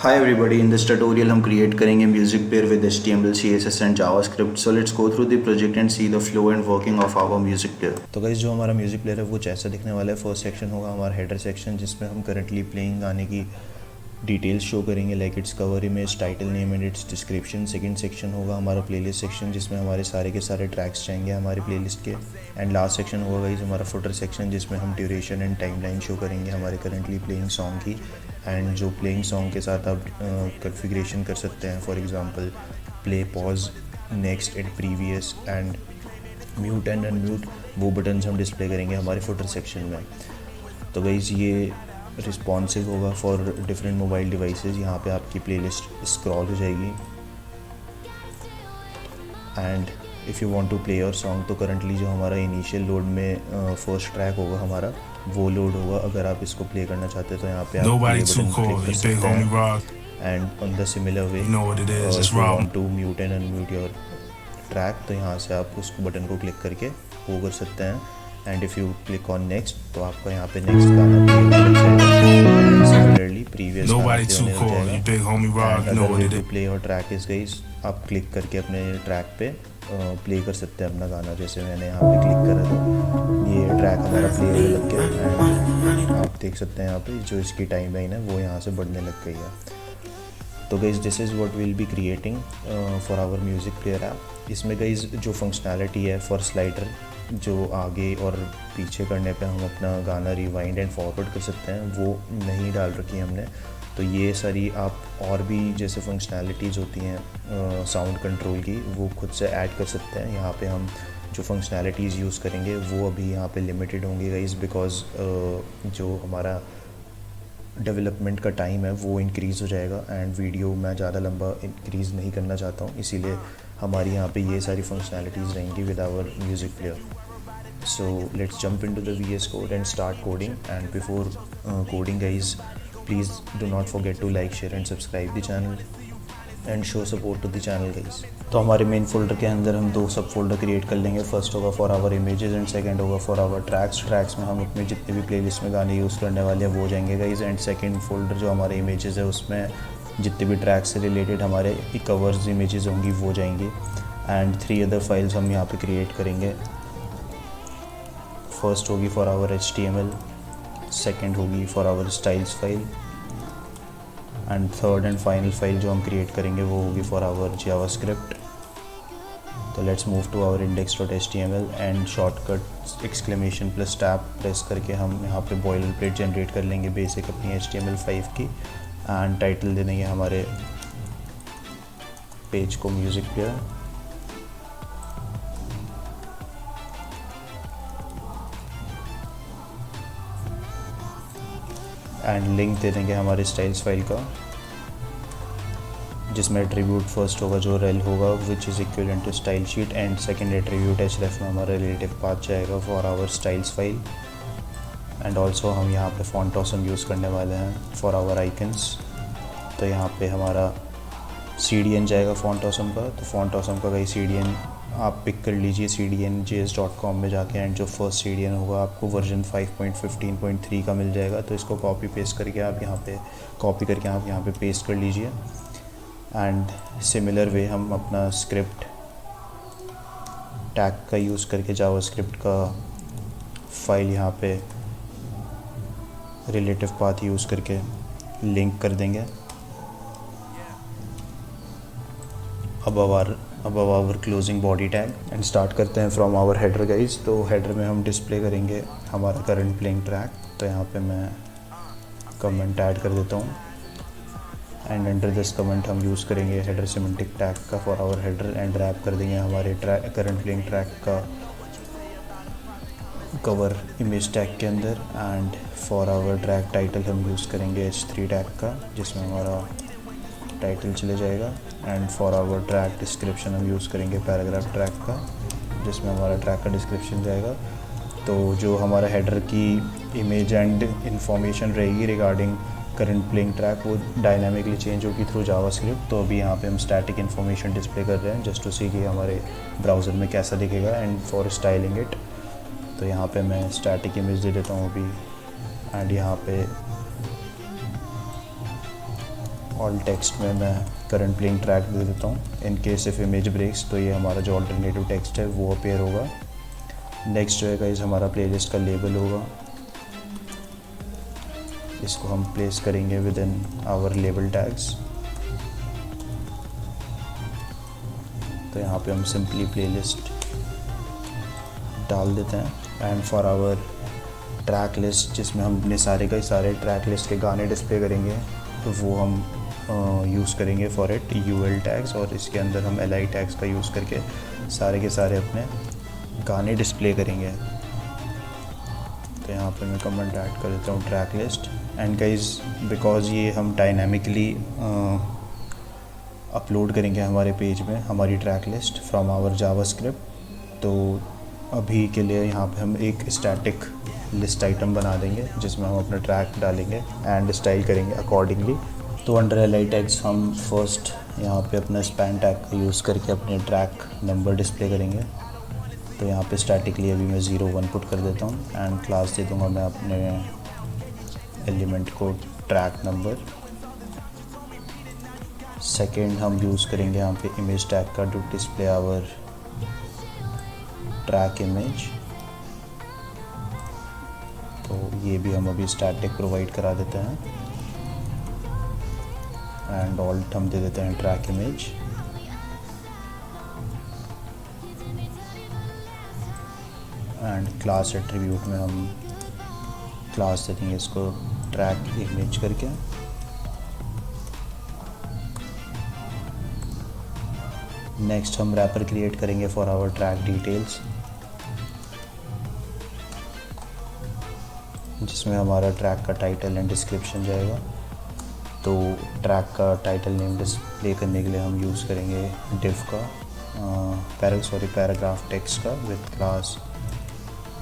Hi everybody, in this tutorial हम create करेंगे music player with HTML, CSS and JavaScript. So let's go through the project and see the flow and working of our music player. तो guys जो हमारा music player है वो ऐसा दिखने वाला है. फर्स्ट सेक्शन होगा हमारा हेडर सेक्शन जिसमें हम करंटली प्लेइंग गाने की डिटेल्स शो करेंगे like its cover image, title name and it's description. Second section होगा हमारा प्लेलिस्ट सेक्शन जिसमें हमारे सारे के सारे ट्रैक्स जाएंगे हमारी प्लेलिस्ट के. एंड लास्ट सेक्शन होगा गाइस हमारा फुटर सेक्शन जिसमें हम ड्यूरेशन एंड टाइमलाइन शो करेंगे हमारे करंटली प्लेइंग सॉन्ग की. एंड जो प्लेइंग सॉन्ग के साथ आप कॉन्फ़िगरेशन कर सकते हैं, for example play, pause, next and previous and mute and unmute, वो बटन्स हम डिस्प्ले करेंगे हमारे फुटर सेक्शन में. तो गाइस ये रिस्पॉन्सिव होगा फॉर डिफरेंट मोबाइल डिवाइसेस. यहाँ पे आपकी प्लेलिस्ट स्क्रॉल हो जाएगी. And if you want to play your song तो करंटली जो हमारा इनिशियल लोड में फर्स्ट ट्रैक होगा हमारा वो लोड होगा. अगर आप इसको प्ले करना चाहते हैं तो यहाँ पे आप प्ले बटन क्लिक कर सकते हैं. And on the similar way if you want to mute and unmute your track तो यहाँ से आप उस बटन को क्लिक करके वो कर सकते हैं. And if you click on next तो आपका यहाँ पे नेक्स्ट गाना प्ले हो जाएगा. सिमिलरली प्रीवियस गाना play your track is guys आप क्लिक करके अपने ट्रैक पे प्ले कर सकते हैं अपना गाना. जैसे मैंने यहाँ पे क्लिक करा तो ये ट्रैक हमारा प्ले होने लग गया. एंड आप देख सकते हैं यहाँ पे जो इसकी टाइम लाइन है वो यहाँ से बढ़ने लग गई है. तो guys this is what we will be creating for our music player app. इसमें गाइस जो फंक्शनैलिटी है फॉर स्लाइडर जो आगे और पीछे करने पे हम अपना गाना रिवाइंड एंड फॉरवर्ड कर सकते हैं वो नहीं डाल रखी हमने. तो ये सारी आप और भी जैसे फंक्शनैलिटीज़ होती हैं साउंड कंट्रोल की वो खुद से ऐड कर सकते हैं. यहाँ पे हम जो फंक्शनैलिटीज़ यूज़ करेंगे वो अभी यहाँ पे लिमिटेड होंगी गाइस बिकॉज जो हमारा डेवलपमेंट का टाइम है वो इंक्रीज़ हो जाएगा. एंड वीडियो मैं ज़्यादा लंबा इंक्रीज़ नहीं करना चाहता हूँ, इसीलिए हमारी यहाँ पे ये सारी फंक्शनैलिटीज़ रहेंगी with our music player. So let's jump into the VS code and start coding. And before coding guys please do not forget to like, share and subscribe the channel and show support to the channel guys. तो हमारे main folder के अंदर हम दो सब folder create कर लेंगे. First होगा for our images and second होगा फॉर आवर ट्रैक्स. ट्रैक्स में हम अपने जितने भी प्लेलिस्ट में गाने यूज़ करने वाले हैं वो जाएंगे गाइस. एंड सेकंड फोल्डर जो हमारे इमेजेस है उसमें जितने भी ट्रैक्स से रिलेटेड हमारे कवर्स इमेजेस होंगी वो जाएंगी. एंड 3 अदर फाइल्स हम यहाँ पे क्रिएट करेंगे. फर्स्ट होगी फॉर आवर HTML, सेकेंड होगी for our styles file and third and final file जो हम क्रिएट करेंगे वो होगी फॉर आवर जावास्क्रिप्ट. तो let's move to our index.html and shortcut exclamation plus tab press करके हम यहाँ पे बॉयलर प्लेट जनरेट कर लेंगे बेसिक अपनी HTML5 की. एंड टाइटल दे देंगे हमारे पेज को म्यूज़िक प्लेयर. एंड लिंक दे देंगे हमारे स्टाइल्स फाइल का जिसमें एट्रीब्यूट फर्स्ट होगा जो रेल होगा which is equivalent to style sheet. And second attribute href में हमारा रिलेटिव पाथ जाएगा for our styles file. And also हम यहाँ पे फॉन्ट ऑसम यूज़ करने वाले हैं फॉर आवर आइकन्स. तो यहाँ पे हमारा CDN जाएगा फॉन्ट ऑसम का. तो फॉन्ट ऑसम का कहीं CDN आप पिक कर लीजिए cdnjs.com में जाके. एंड जो फर्स्ट CDN होगा आपको वर्जन 5.15.3 का मिल जाएगा. तो इसको कॉपी पेस्ट करके आप यहाँ पे पेस्ट कर लीजिए. एंड सिमिलर वे हम अपना स्क्रिप्ट टैग का यूज़ करके जावास्क्रिप्ट का फाइल यहाँ पे रिलेटिव पाथ यूज़ करके लिंक कर देंगे above our closing body tag. And start करते हैं फ्रॉम आवर हेडर गाइज. तो हेडर में हम डिस्प्ले करेंगे हमारा करंट प्लेइंग ट्रैक. तो यहाँ पे मैं कमेंट ऐड कर देता हूँ. एंड अंडर दिस कमेंट हम यूज़ करेंगे हेडर सिमेंटिक टैग का for our header. And wrap कर देंगे हमारे करंट प्लेइंग ट्रैक का कवर इमेज टैग के अंदर. And for our track title हम यूज़ करेंगे H3 टैग का जिसमें हमारा टाइटल चले जाएगा. And for our track description हम यूज़ करेंगे पैराग्राफ ट्रैक का जिसमें हमारा ट्रैक का डिस्क्रिप्शन जाएगा. तो जो हमारा हेडर की इमेज एंड इंफॉर्मेशन रहेगी रिगार्डिंग करंट प्लेइंग ट्रैक वो डायनामिकली चेंज होगी थ्रू जावास्क्रिप्ट. तो अभी यहाँ पे हम स्टैटिक इन्फॉर्मेशन डिस्प्ले कर रहे हैं जस्ट टू सी कि हमारे ब्राउज़र में कैसा दिखेगा. एंड फॉर स्टाइलिंग इट तो यहाँ पे मैं स्टैटिक इमेज दे देता हूँ अभी. एंड यहाँ पे ऑल टेक्स्ट में मैं करंट प्लेइंग ट्रैक दे देता हूँ। In case if image breaks तो ये हमारा जो ऑल्टरनेटिव टेक्स्ट है वो अपीयर होगा। नेक्स्ट जो है गाइस हमारा प्लेलिस्ट का लेबल होगा, इसको हम प्लेस करेंगे within our label tags. तो यहाँ पे हम सिंपली प्लेलिस्ट डाल देते हैं। And for our track list जिसमें हम अपने सारे के सारे ट्रैक लिस्ट के गाने डिस्प्ले करेंगे, तो वो हम यूज़ करेंगे फॉर इट UL टैग्स, और इसके अंदर हम LI टैग्स का यूज़ करके सारे के सारे अपने गाने डिस्प्ले करेंगे। तो यहाँ पे मैं कमेंट ऐड कर देता हूँ track list. And guys because ये हम डायनामिकली अपलोड करेंगे हमारे पेज में हमारी track list from our JavaScript, तो अभी के लिए यहाँ पे हम एक स्टैटिक लिस्ट आइटम बना देंगे जिसमें हम अपना ट्रैक डालेंगे एंड स्टाइल करेंगे अकॉर्डिंगली। तो अंडर LI टैग्स हम फर्स्ट यहाँ पे अपना स्पैन टैग का यूज़ करके अपने ट्रैक नंबर डिस्प्ले करेंगे। तो यहाँ पे स्टैटिकली अभी मैं 01 पुट कर देता हूँ एंड क्लास दे दूँगा मैं अपने एलिमेंट को ट्रैक नंबर। सेकेंड हम यूज़ करेंगे यहाँ पे इमेज टैग का to display our track image. तो ये भी हम अभी स्टैटिक प्रोवाइड करा देते हैं एंड ऑल्ट हम दे देते हैं track image. And class attribute में हम क्लास दे देंगे इसको ट्रैक इमेज करके। नेक्स्ट हम रैपर क्रिएट करेंगे फॉर आवर ट्रैक डिटेल्स, जिसमें हमारा ट्रैक का टाइटल एंड डिस्क्रिप्शन जाएगा। तो ट्रैक का टाइटल नेम डिस्प्ले करने के लिए हम यूज़ करेंगे div का पैराग्राफ टेक्स्ट का with class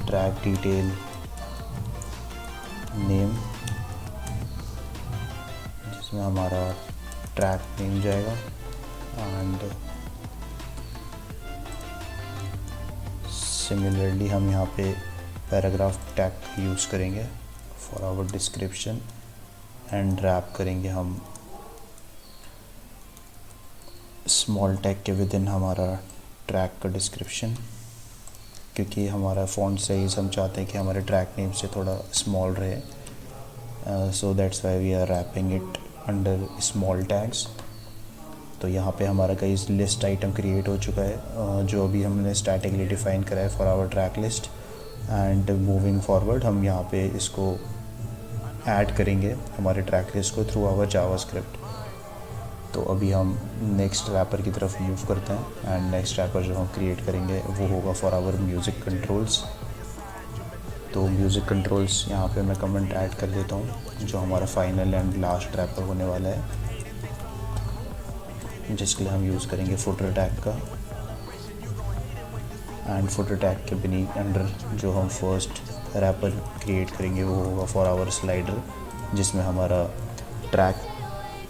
track detail name, जिसमें हमारा ट्रैक नेम जाएगा। एंड सिमिलरली हम यहाँ पे पैराग्राफ टैग यूज़ करेंगे for our description and wrap करेंगे हम स्मॉल टैग के विद इन हमारा ट्रैक का डिस्क्रिप्शन, क्योंकि हमारा फ़ॉन्ट साइज़ हम चाहते हैं कि हमारे ट्रैक नेम से थोड़ा स्मॉल रहे, so that's why we are wrapping it under small tags. तो यहाँ पे हमारा कई लिस्ट आइटम क्रिएट हो चुका है जो अभी हमने स्टैटिकली डिफाइन करा है for our track list. And moving forward हम यहाँ पे इसको ऐड करेंगे हमारे ट्रैक लिस्ट को थ्रू आवर जावास्क्रिप्ट। तो अभी हम नेक्स्ट रैपर की तरफ मूव करते हैं एंड नेक्स्ट रैपर जो हम क्रिएट करेंगे वो होगा फॉर आवर म्यूज़िक कंट्रोल्स। तो म्यूज़िक कंट्रोल्स यहाँ पे मैं कमेंट ऐड कर देता हूँ जो हमारा फाइनल एंड लास्ट रैपर होने वाला है, जिसके लिए हम यूज़ करेंगे फुटर टैग का। एंड फुटर टैग के beneath अंडर जो हम फर्स्ट रैपर क्रिएट करेंगे वो होगा फॉर आवर स्लाइडर, जिसमें हमारा ट्रैक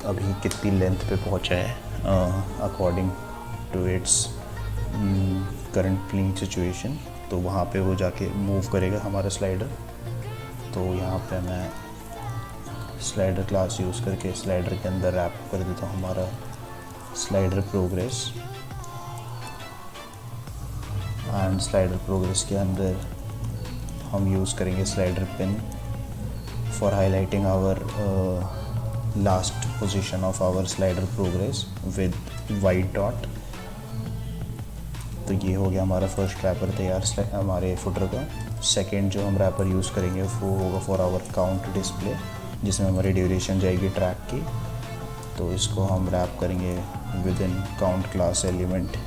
अभी कितनी लेंथ पे पहुंचा है according to its current playing situation. तो वहाँ पे वो जाके मूव करेगा हमारा स्लाइडर। तो यहाँ पे मैं स्लाइडर क्लास यूज़ करके स्लाइडर के अंदर रैप कर देता हूँ हमारा slider progress. And slider progress के अंदर हम यूज़ करेंगे slider pin for highlighting our last position of our slider progress with white dot. तो ये हो गया हमारा फर्स्ट रैपर तैयार हमारे फुटर का। सेकंड जो हम रैपर यूज़ करेंगे वो होगा फॉर आवर काउंट डिस्प्ले, जिसमें हमारी ड्यूरेशन जाएगी ट्रैक की। तो इसको हम रैप करेंगे with in count class element.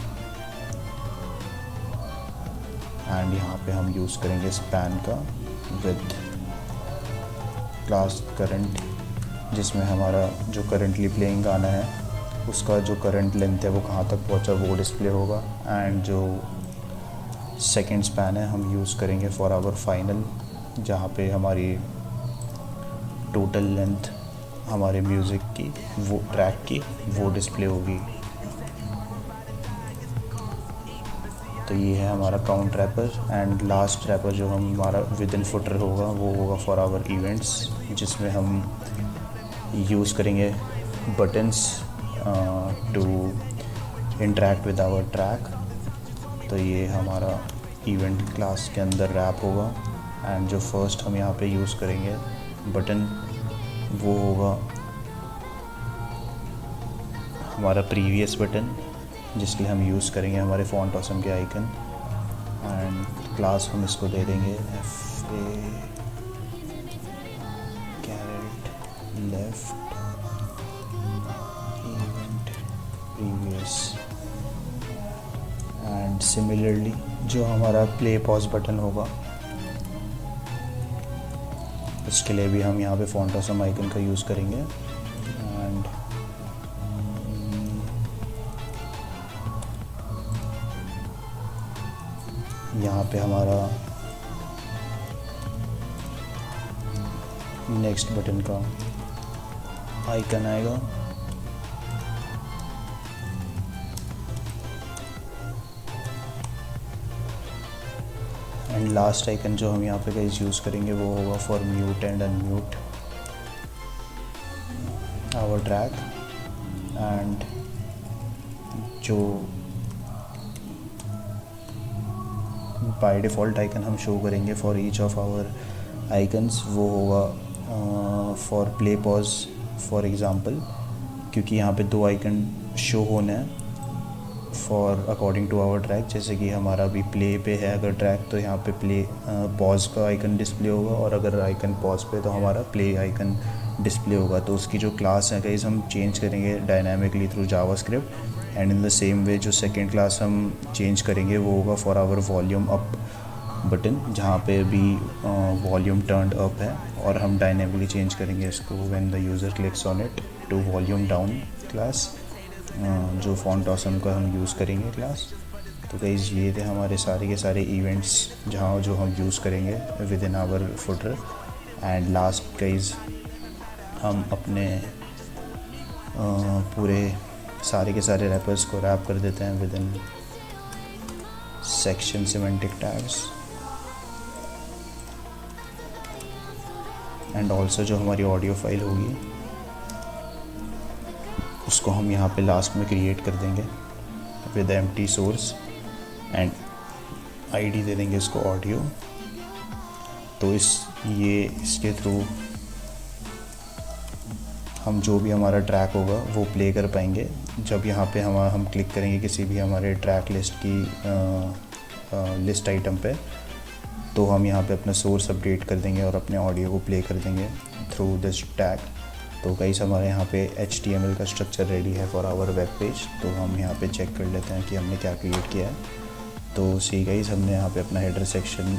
And यहाँ पे हम यूज़ करेंगे स्पैन का विद क्लास करंट, जिसमें हमारा जो करंटली प्लेइंग गाना है उसका जो करंट लेंथ है वो कहाँ तक पहुँचा वो डिस्प्ले होगा। एंड जो सेकंड स्पैन है हम यूज़ करेंगे फॉर आवर फाइनल, जहाँ पे हमारी टोटल लेंथ हमारे म्यूज़िक की वो ट्रैक की वो डिस्प्ले होगी। तो ये है हमारा count wrapper. And last wrapper जो हमारा विद इन फुटर होगा वो होगा फॉर आवर इवेंट्स, जिसमें हम यूज़ करेंगे buttons to interact with our track। तो ये हमारा इवेंट क्लास के अंदर रैप होगा। एंड जो फर्स्ट हम यहाँ पे यूज़ करेंगे बटन वो होगा हमारा प्रीवियस बटन, जिसके लिए हम यूज़ करेंगे हमारे फॉन्ट ऑसम के आइकन। एंड क्लास हम इसको दे देंगे FA caret left event previous. And similarly जो हमारा प्ले पॉज बटन होगा उसके लिए भी हम यहाँ पे फॉन्ट ऑसम आइकन का यूज़ करेंगे। एंड यहाँ पे हमारा नेक्स्ट बटन का आइकन आएगा। एंड लास्ट आइकन जो हम यहाँ पे गाइस यूज़ करेंगे वो होगा for mute and unmute our track. And जो बाय डिफ़ॉल्ट आइकन हम शो करेंगे for each of our icons वो होगा for play pause for example, क्योंकि यहाँ पे 2 आइकन शो होने हैं for according to our track. जैसे कि हमारा भी प्ले पे है अगर ट्रैक तो यहाँ पे प्ले पॉज का आइकन डिस्प्ले होगा, और अगर आइकन पॉज पे तो हमारा प्ले आइकन डिस्प्ले होगा। तो उसकी जो क्लास है गाइस हम चेंज करेंगे dynamically through JavaScript. And in the same way जो सेकेंड क्लास हम चेंज करेंगे वो होगा for our volume up button, जहाँ पे भी वॉल्यूम टर्न्ड अप है, और हम डायनेमिकली चेंज करेंगे इसको when the user clicks on it to volume down class, जो फॉन्ट ऑसम का हम यूज़ करेंगे क्लास। तो गाइस ये थे हमारे सारे के सारे इवेंट्स जहाँ जो हम यूज़ करेंगे within our footer. And last guys हम अपने पूरे सारे के सारे रैपर्स को रैप कर देते हैं with in section semantic tags. And also जो हमारी ऑडियो फाइल होगी उसको हम यहाँ पे लास्ट में क्रिएट कर देंगे with empty source and ID दे देंगे इसको ऑडियो। तो इसके थ्रू हम जो भी हमारा ट्रैक होगा वो प्ले कर पाएंगे। जब यहाँ पे हम क्लिक करेंगे किसी भी हमारे ट्रैक लिस्ट की लिस्ट आइटम पे, तो हम यहाँ पे अपना सोर्स अपडेट कर देंगे और अपने ऑडियो को प्ले कर देंगे थ्रू दिस टैग। तो गाइस हमारे यहाँ पे HTML का स्ट्रक्चर रेडी है फॉर आवर वेब पेज। तो हम यहाँ पे चेक कर लेते हैं कि हमने क्या क्रिएट किया है। तो सी गाइस हमने यहाँ पे अपना हेडर सेक्शन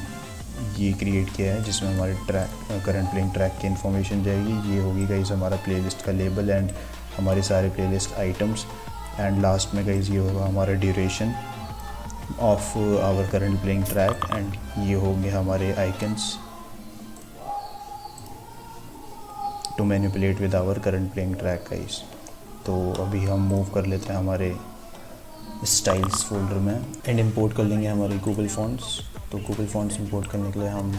ये क्रिएट किया है जिसमें हमारे ट्रैक करंट प्लेइंग ट्रैक की इन्फॉर्मेशन जाएगी। ये होगी गाइस हमारा प्लेलिस्ट का लेबल एंड हमारे सारे प्लेलिस्ट आइटम्स। एंड लास्ट में गाइस ये होगा हमारा duration of our current playing track. And ये होंगे हमारे icons to manipulate with our current playing track guys. तो अभी हम मूव कर लेते हैं हमारे स्टाइल्स फोल्डर में एंड इंपोर्ट कर लेंगे हमारे गूगल फॉन्ट्स। तो गूगल फॉन्ट्स इंपोर्ट करने के लिए हम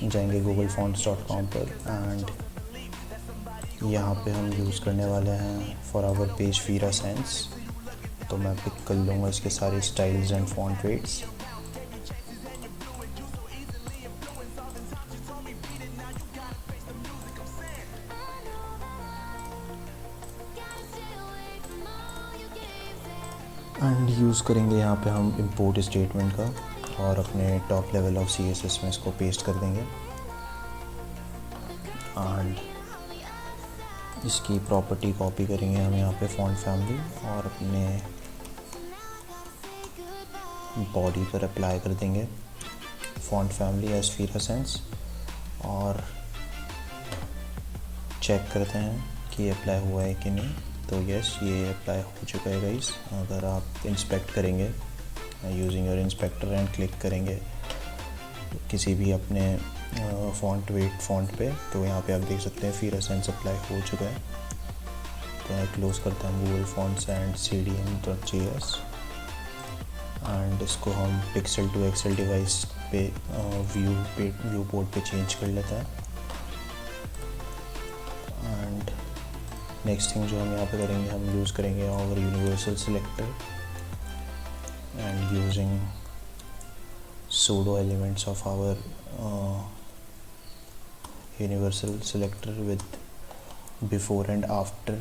जाएंगे googlefonts.com पर। एंड यहाँ पे हम यूज़ करने वाले हैं for our page Vera Sans. तो मैं पिक कर लूँगा इसके सारे styles and font weights. And use करेंगे यहाँ पे हम इंपोर्ट स्टेटमेंट का, और अपने टॉप लेवल ऑफ CSS में इसको पेस्ट कर देंगे। एंड इसकी प्रॉपर्टी कॉपी करेंगे हम यहाँ पे फॉन्ट फैमिली, और अपने बॉडी पर अप्लाई कर देंगे फॉन्ट फैमिली एज वीरा सेंस। और चेक करते हैं कि अप्लाई हुआ है कि नहीं। तो यस ये अप्लाई हो चुका है गाइस। अगर आप इंस्पेक्ट करेंगे using your inspector and click करेंगे किसी भी अपने फॉन्ट वेट फॉन्ट पे, तो यहाँ पे आप देख सकते हैं वीरा सेंस अप्लाई हो चुका है। तो मैं क्लोज करता हूँ Google fonts and cdm.js। And इसको हम पिक्सल टू एक्सेल डिवाइस पे व्यू पोर्ट पे चेंज कर लेते हैं। एंड नेक्स्ट थिंग जो हम यहाँ पे करेंगे, हम यूज़ करेंगे और universal selector and using pseudo elements of our universal selector with before and after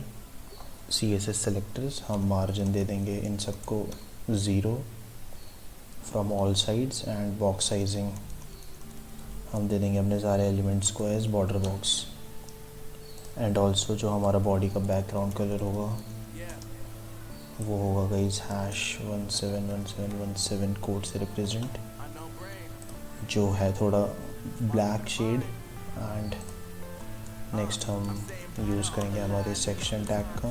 CSS selectors. हम margin दे देंगे इन सबको 0 from all sides and box sizing हम दे देंगे अपने सारे elements को as border box and also जो हमारा body का background color होगा वो होगा गाइस #171717 कोड से रिप्रेजेंट, जो है थोड़ा ब्लैक शेड। एंड नेक्स्ट हम यूज़ करेंगे हमारे सेक्शन टैग का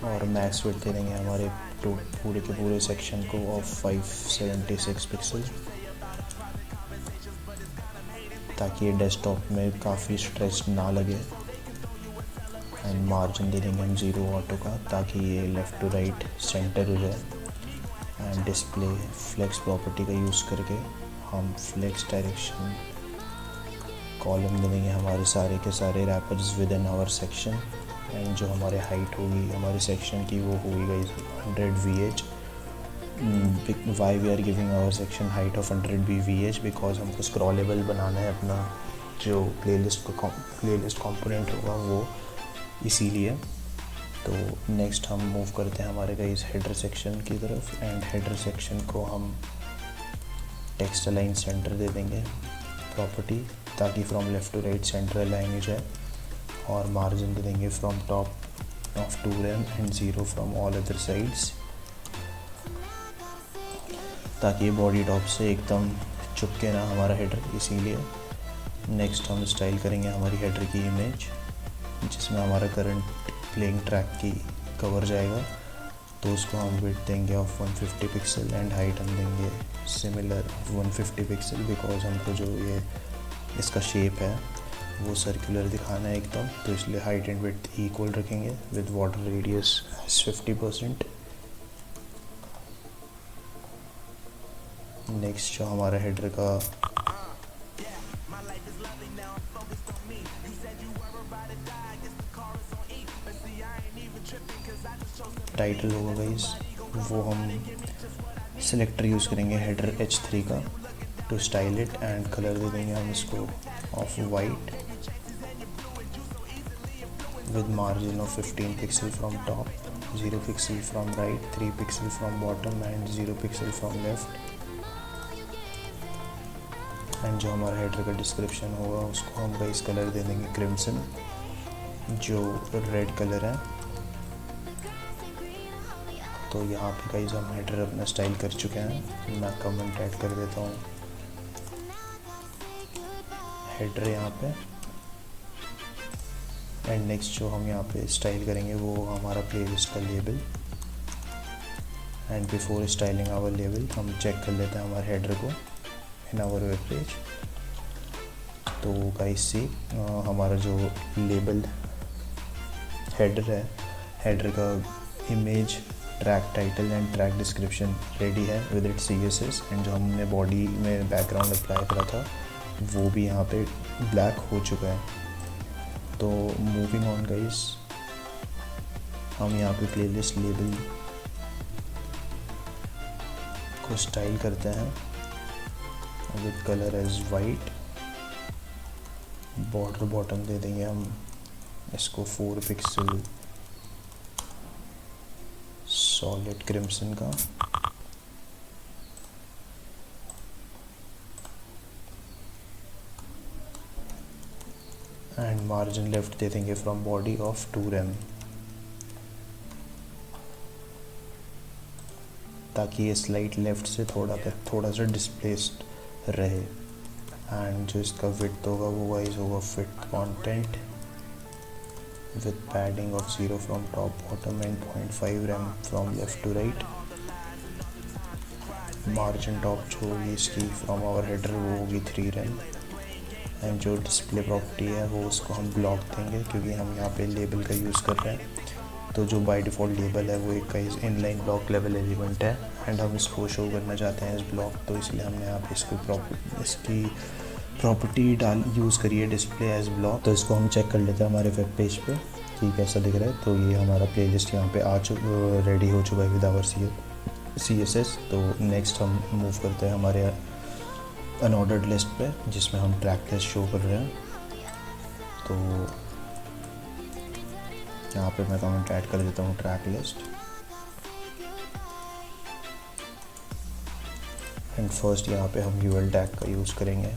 और मैक्स विड्थ दे देंगे हमारे पूरे के पूरे सेक्शन को ऑफ 576 पिक्सल, ताकि ये डेस्कटॉप में काफ़ी स्ट्रेच ना लगे। एंड मार्जिन दे देंगे हम 0 ऑटो का, ताकि ये लेफ़्ट टू राइट सेंटर हो जाए। एंड डिस्प्ले फ्लेक्स प्रॉपर्टी का यूज़ करके हम फ्लेक्स डायरेक्शन कॉलम दे देंगे हमारे सारे के सारे wrappers within our section. And जो हमारे हाइट होगी हमारे सेक्शन की वो होगी guys 100 VH। Why we are giving our section height of 100 VH because हमको स्क्रॉलेबल बनाना है अपना जो प्लेलिस्ट कंपोनेंट होगा वो, इसीलिए। तो नेक्स्ट हम मूव करते हैं हमारे गाइस हेडर सेक्शन की तरफ। एंड हेडर सेक्शन को हम टेक्स्ट अलाइन सेंटर दे देंगे प्रॉपर्टी, ताकि from left to right center align हो जाए। और मार्जिन दे देंगे from top of 2 rem and 0 from all other sides, ताकि बॉडी टॉप से एकदम चुपके ना हमारा हेडर, इसीलिए। नेक्स्ट हम स्टाइल करेंगे हमारी हेडर की इमेज, जिसमें हमारा करंट प्लेइंग ट्रैक की कवर जाएगा। तो उसको हम विड्थ देंगे ऑफ 150 पिक्सल एंड हाइट हम देंगे सिमिलर 150 पिक्सल, बिकॉज हमको जो ये इसका शेप है वो सर्कुलर दिखाना है एकदम, तो इसलिए हाइट एंड विड्थ इक्वल रखेंगे विद वाटर रेडियस 50%। नेक्स्ट जो हमारा हेडर का टाइटल होगा गाइस, वो हम सिलेक्टर यूज़ करेंगे हेडर H3 का to style it. And colour दे देंगे हम इसको of white with margin of 15 pixel from top, 0 pixel from right, 3 pixel from bottom and 0 pixel from left. And जो हमारा हेडर का डिस्क्रिप्शन होगा उसको हम गाइस कलर दे देंगे क्रिम्सन, जो रेड कलर है। तो यहाँ पे गाइस हम हेडर अपना स्टाइल कर चुके हैं। मैं कमेंट ऐड कर देता हूँ हेडर यहाँ पे। एंड नेक्स्ट जो हम यहाँ पे स्टाइल करेंगे वो हमारा प्लेलिस्ट का label. And before styling our label हम चेक कर लेते हैं हमारे हेडर को इन आवर वेब पेज। तो गाइस सी हमारा जो लेबल हेडर है, हेडर का image, track title and track description ready है विद इट CSS। एंड जो हमने बॉडी में बैकग्राउंड अप्लाई करा था वो भी यहाँ पे ब्लैक हो चुका है। तो मूविंग ऑन गाइस, हम यहाँ पे प्लेलिस्ट लेबल को स्टाइल करते हैं with colour as white. Border bottom दे देंगे हम इसको 4 पिक्सल सॉलिड क्रिम्सन का। एंड मार्जिन लेफ्ट दे देंगे फ्रॉम बॉडी ऑफ 2 rem, ताकि ये स्लाइड लेफ्ट से थोड़ा सा डिस्प्लेस्ड रहे। एंड जो इसका विड्थ होगा वो वाइज होगा fit content with padding of 0 from top bottom and 0.5 rem from left to right। margin top जो होगी इसकी from our header वो होगी 3 rem। एंड जो डिस्प्ले प्रॉपर्टी है वो उसको हम ब्लॉक देंगे, क्योंकि हम यहाँ पे लेबल का यूज़ कर रहे हैं। तो जो बाय डिफ़ॉल्ट लेबल है वो एक इनलाइन ब्लॉक लेवल एलिमेंट है एंड हम इसको शो करना चाहते हैं इस ब्लॉक, तो इसलिए हमने यहाँ पे इसकी प्रॉपर्टी यूज़ करिए डिस्प्ले एज ब्लॉक। तो इसको हम चेक कर लेते हैं हमारे वेब पेज पे। कि कैसा दिख रहा है। तो ये हमारा प्लेलिस्ट यहाँ पे रेडी हो चुका है विद आवर CSS। तो नेक्स्ट हम मूव करते हैं हमारे अनऑर्डर्ड लिस्ट पे, जिसमें हम ट्रैक लिस्ट शो कर रहे हैं। तो यहाँ पे मैं कमेंट ऐड कर देता हूँ ट्रैक लिस्ट। एंड फर्स्ट यहाँ पे हम UL टैग का यूज़ करेंगे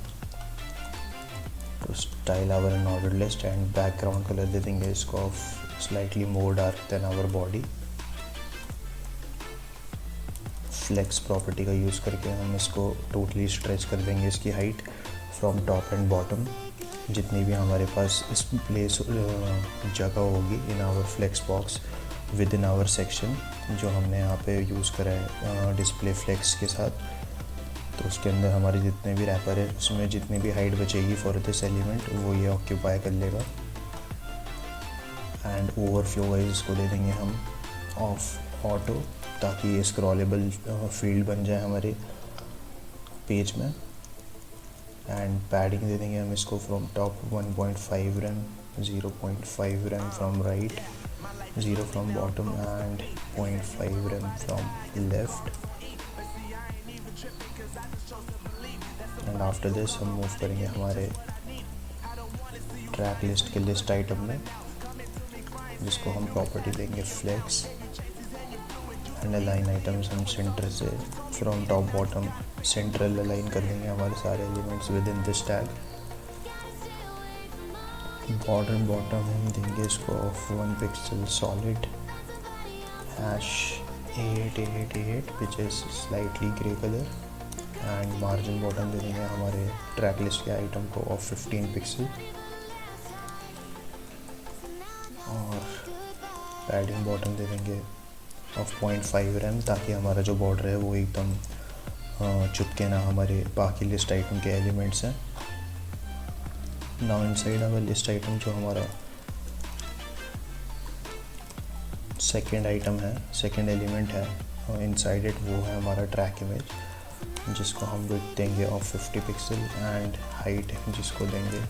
to style our unordered list. And background colour दे देंगे इसको of slightly more dark than our body. Flex property का यूज़ करके हम इसको टोटली स्ट्रेच कर देंगे, इसकी height from top and bottom. जितनी भी हमारे पास इस प्लेस जगह होगी in our flex box within our section, जो हमने यहाँ पे यूज़ करा है डिस्प्ले फ्लेक्स के साथ, तो उसके अंदर हमारे जितने भी रैपर है उसमें जितनी भी हाइट बचेगी फॉर दिस एलिमेंट वो ये ऑक्यूपाई कर लेगा। एंड ओवरफ्लो वाइज इसको दे देंगे हम ऑफ ऑटो, ताकि ये स्क्रॉलेबल फील्ड बन जाए हमारे पेज में। एंड पैडिंग दे देंगे हम इसको from top 1.5 RAM, 0.5 rem from right, 0 from bottom and 0.5 rem from left. And after this हम मूव करेंगे हमारे ट्रैक लिस्ट के लिस्ट आइटम में, जिसको हम प्रॉपर्टी देंगे फ्लेक्स। एंड अलाइन आइटम्स हम सेंटर से from top bottom central align कर देंगे हमारे सारे elements with in this tag. Border bottom हम देंगे इसको of 1 pixel solid hash 888 which is slightly grey colour. And margin bottom दे देंगे हमारे ट्रैक लिस्ट के आइटम को ऑफ 15 पिक्सल। और पैडिंग बॉटम दे देंगे ऑफ 0.5 रैम, ताकि हमारा जो बॉर्डर है वो एकदम चुपके ना हमारे बाकी लिस्ट आइटम के एलिमेंट्स हैं। Now inside our list item जो हमारा सेकेंड आइटम है, सेकेंड एलिमेंट है इनसाइड इट, वो है हमारा ट्रैक इमेज, जिसको हम विड्थ देंगे ऑफ 50 पिक्सल एंड हाइट जिसको देंगे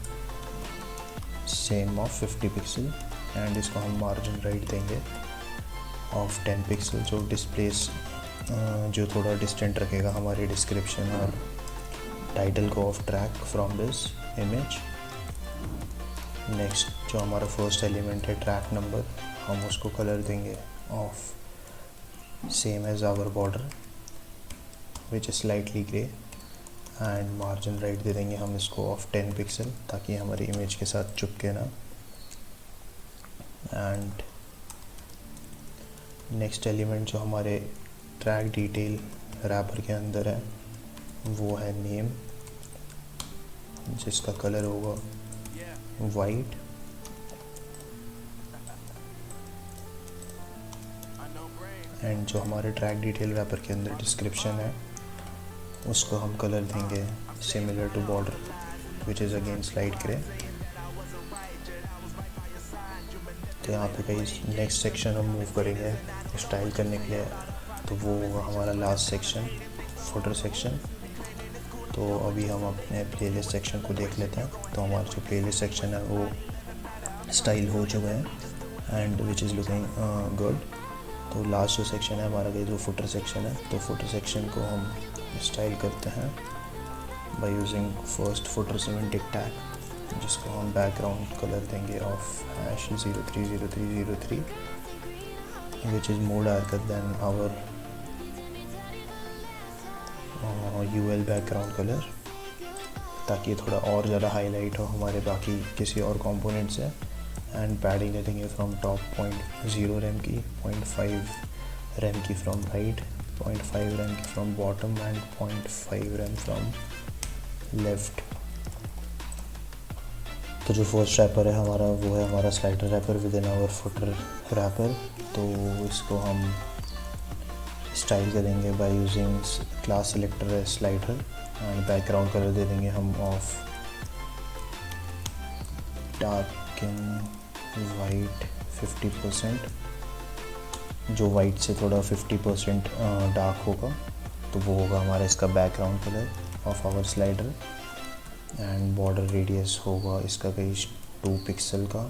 सेम ऑफ 50 पिक्सल। एंड इसको हम मार्जिन राइट देंगे ऑफ 10 पिक्सल, जो डिस्प्लेस जो थोड़ा डिस्टेंट रखेगा हमारी डिस्क्रिप्शन और टाइटल को of track from this image. Next जो हमारा फर्स्ट एलिमेंट है ट्रैक नंबर, हम उसको कलर देंगे of same as our border which is slightly grey. And margin right दे देंगे हम इसको ऑफ 10 पिक्सल, ताकि हमारी इमेज के साथ चुपके ना। एंड नेक्स्ट एलिमेंट जो हमारे ट्रैक डिटेल रैपर के अंदर है वो है नेम, जिसका कलर होगा वाइट। एंड जो हमारे ट्रैक डिटेल रैपर के अंदर डिस्क्रिप्शन है उसको हम कलर देंगे similar to border which is again slight grey. तो यहाँ पे कहीं नेक्स्ट सेक्शन हम मूव करेंगे स्टाइल करने के लिए, तो वो होगा हमारा लास्ट सेक्शन फुटर सेक्शन। तो अभी हम अपने प्लेलिस्ट सेक्शन को देख लेते हैं। तो हमारा जो प्लेलिस्ट सेक्शन है वो स्टाइल हो चुका है and which is looking good. तो लास्ट जो सेक्शन है हमारा जो फुटर सेक्शन है, तो फुटर सेक्शन को हम स्टाइल करते हैं by using first footer semantic tag, जिसको हम बैकग्राउंड कलर देंगे of hash 030303 which is more darker than our UL background colour, ताकि ये थोड़ा और ज़्यादा हाईलाइट हो हमारे बाकी किसी और कंपोनेंट से। एंड पैडिंग दे देंगे फ्रॉम टॉप 0.0 रैम की, 0.5 रैम की फ्रॉम राइट, 0.5 रैम की from bottom and 0.5 rem from left. तो जो फर्स्ट रैपर है हमारा वो है हमारा slider wrapper within our footer wrapper. तो इसको हम स्टाइल करेंगे by using class selector slider. And background colour दे देंगे हम ऑफ डार्क इन वाइट 50%, जो वाइट से थोड़ा 50% डार्क होगा, तो वो होगा हमारा इसका background colour of our slider. And border radius होगा इसका कहीं 2 पिक्सल का।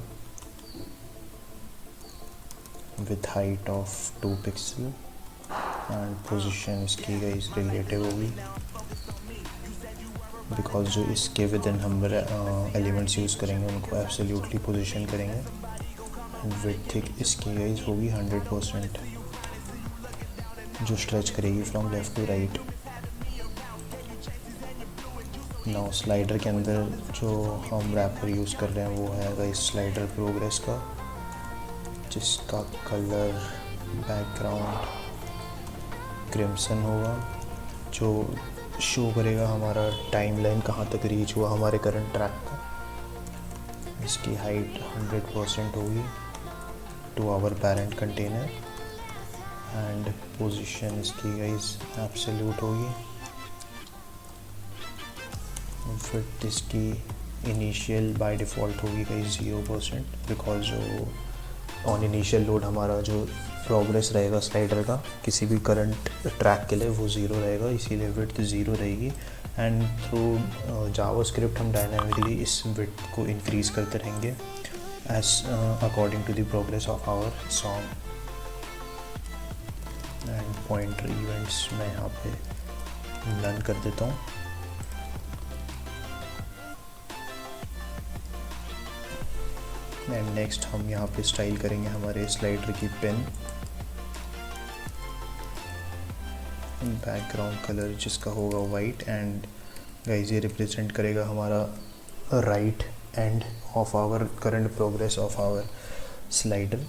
With height of 2 pixel and position इसकी गाइस रिलेटिव होगी, बिकॉज जो इसके विद इन हम एलिमेंट्स यूज़ करेंगे उनको एब्सोल्युटली पोजीशन करेंगे। विड्थ इसकी गाइस होगी 100%, जो स्ट्रेच करेगी from left to right. Now slider के अंदर जो हम रैपर यूज़ कर रहे हैं वो है गाइस स्लाइडर प्रोग्रेस का, जिसका कलर बैकग्राउंड क्रिम्सन होगा, जो शो करेगा हमारा टाइमलाइन कहाँ तक रीच हुआ हमारे करंट ट्रैक का। इसकी हाइट 100% होगी to our parent container and position इसकी गाइस एब्सोल्यूट होगी। विड्थ इसकी इनिशियल बाय डिफ़ॉल्ट होगी गाइस 0%, बिकॉज जो ऑन इनिशियल लोड हमारा जो प्रोग्रेस रहेगा स्लाइडर का किसी भी करंट ट्रैक के लिए वो 0 रहेगा, इसीलिए विड्थ 0 रहेगी। एंड थ्रू जावास्क्रिप्ट हम डायनामिकली इस विड्थ को इंक्रीज़ करते रहेंगे as according to the progress of our song. And pointer events मैं यहाँ पे नन कर देता हूँ। एंड नेक्स्ट हम यहाँ पे स्टाइल करेंगे हमारे स्लाइडर की पेन। बैकग्राउंड कलर जिसका होगा वाइट एंड गाइस ये रिप्रेजेंट करेगा हमारा right end of our current progress of our slider,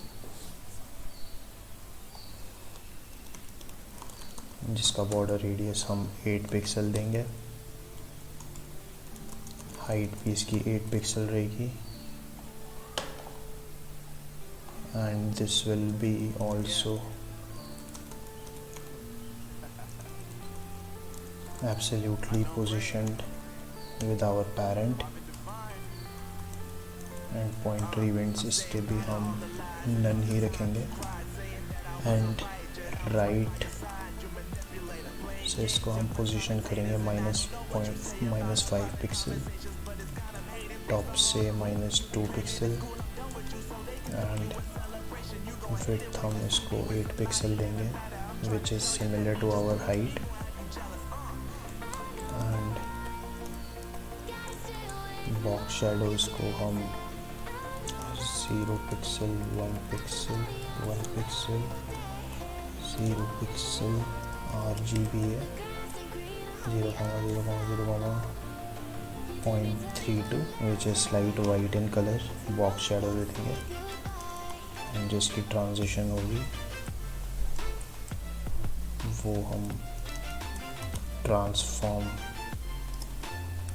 जिसका बॉर्डर रेडियस हम 8 पिक्सल देंगे। हाइट भी इसकी 8 पिक्सल रहेगी and this will be also absolutely positioned with our parent and pointer events इसके भी हम none ही रखेंगे। and right से इसको हम पोजीशन करेंगे -5 पिक्सल, टॉप से -2 पिक्सल एंड विड्थ हम इसको 8 पिक्सल देंगे which is similar to our height. And box shadow इसको हम 0 pixel 1 pixel 1 pixel 0 pixel RGB है 0.0.32 which is light white in colour box shadow देखेंगे। जिसकी ट्रांजिशन होगी वो हम ट्रांसफॉर्म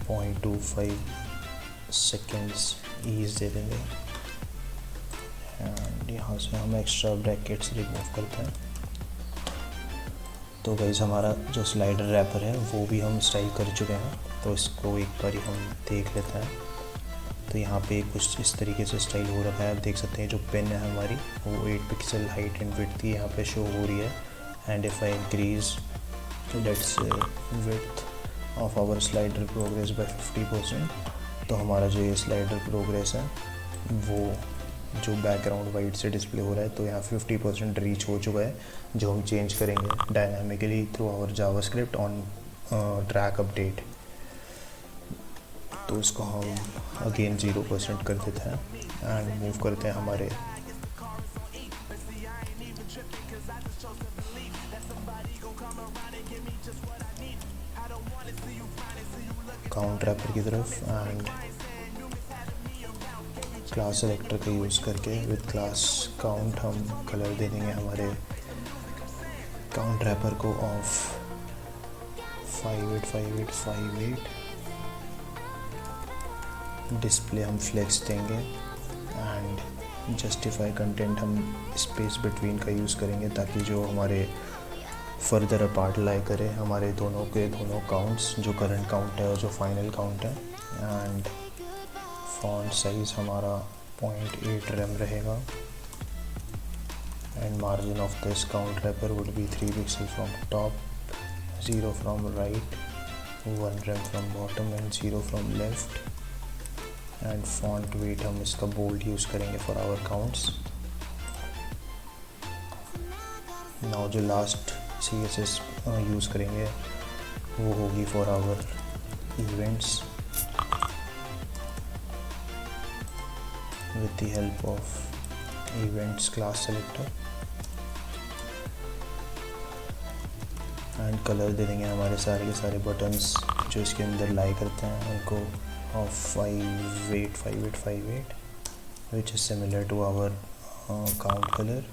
0.25 सेकेंड्स ईज दे देंगे। एंड यहाँ से हम एक्स्ट्रा ब्रैकेट्स रिमूव करते हैं। तो गाइस हमारा जो स्लाइडर रैपर है वो भी हम स्टाइल कर चुके हैं, तो इसको एक बार हम देख लेते हैं। तो यहाँ पे कुछ इस तरीके से स्टाइल हो रखा है, आप देख सकते हैं। जो पेन है हमारी वो 8 पिक्सल हाइट एंड विड्थ की यहाँ पे शो हो रही है। And if I increase let's width of our slider progress by 50%, तो हमारा जो ये स्लाइडर प्रोग्रेस है वो जो बैकग्राउंड वाइट से डिस्प्ले हो रहा है, तो यहाँ 50% रीच हो चुका है, जो हम चेंज करेंगे dynamically through our JavaScript on track update. तो इसको हम अगेन 0% कर देते हैं एंड मूव करते हैं हमारे काउंट रैपर की तरफ। एंड क्लास सेलेक्टर का यूज़ करके विद क्लास काउंट हम कलर दे देंगे हमारे काउंट रैपर को ऑफ 585858। डिस्प्ले हम फ्लेक्स देंगे एंड जस्टिफाई कंटेंट हम स्पेस बिटवीन का यूज़ करेंगे, ताकि जो हमारे फर्दर अपार्ट लाई करे हमारे दोनों के दोनों काउंट्स, जो करंट काउंट है और जो फाइनल काउंट है। एंड फॉन्ट साइज़ हमारा 0.8 रेम रहेगा and margin of this count wrapper would be 3 pixel from top, 0 from right, 1 rem from bottom and 0 from left. And font weight हम इसका bold use करेंगे for our counts. Now जो last CSS use करेंगे वो होगी for our events with the help of events class selector and colour दे देंगे हमारे सारे के सारे बटन्स जो इसके अंदर लाई करते हैं उनको of 585858 which is similar to our count colour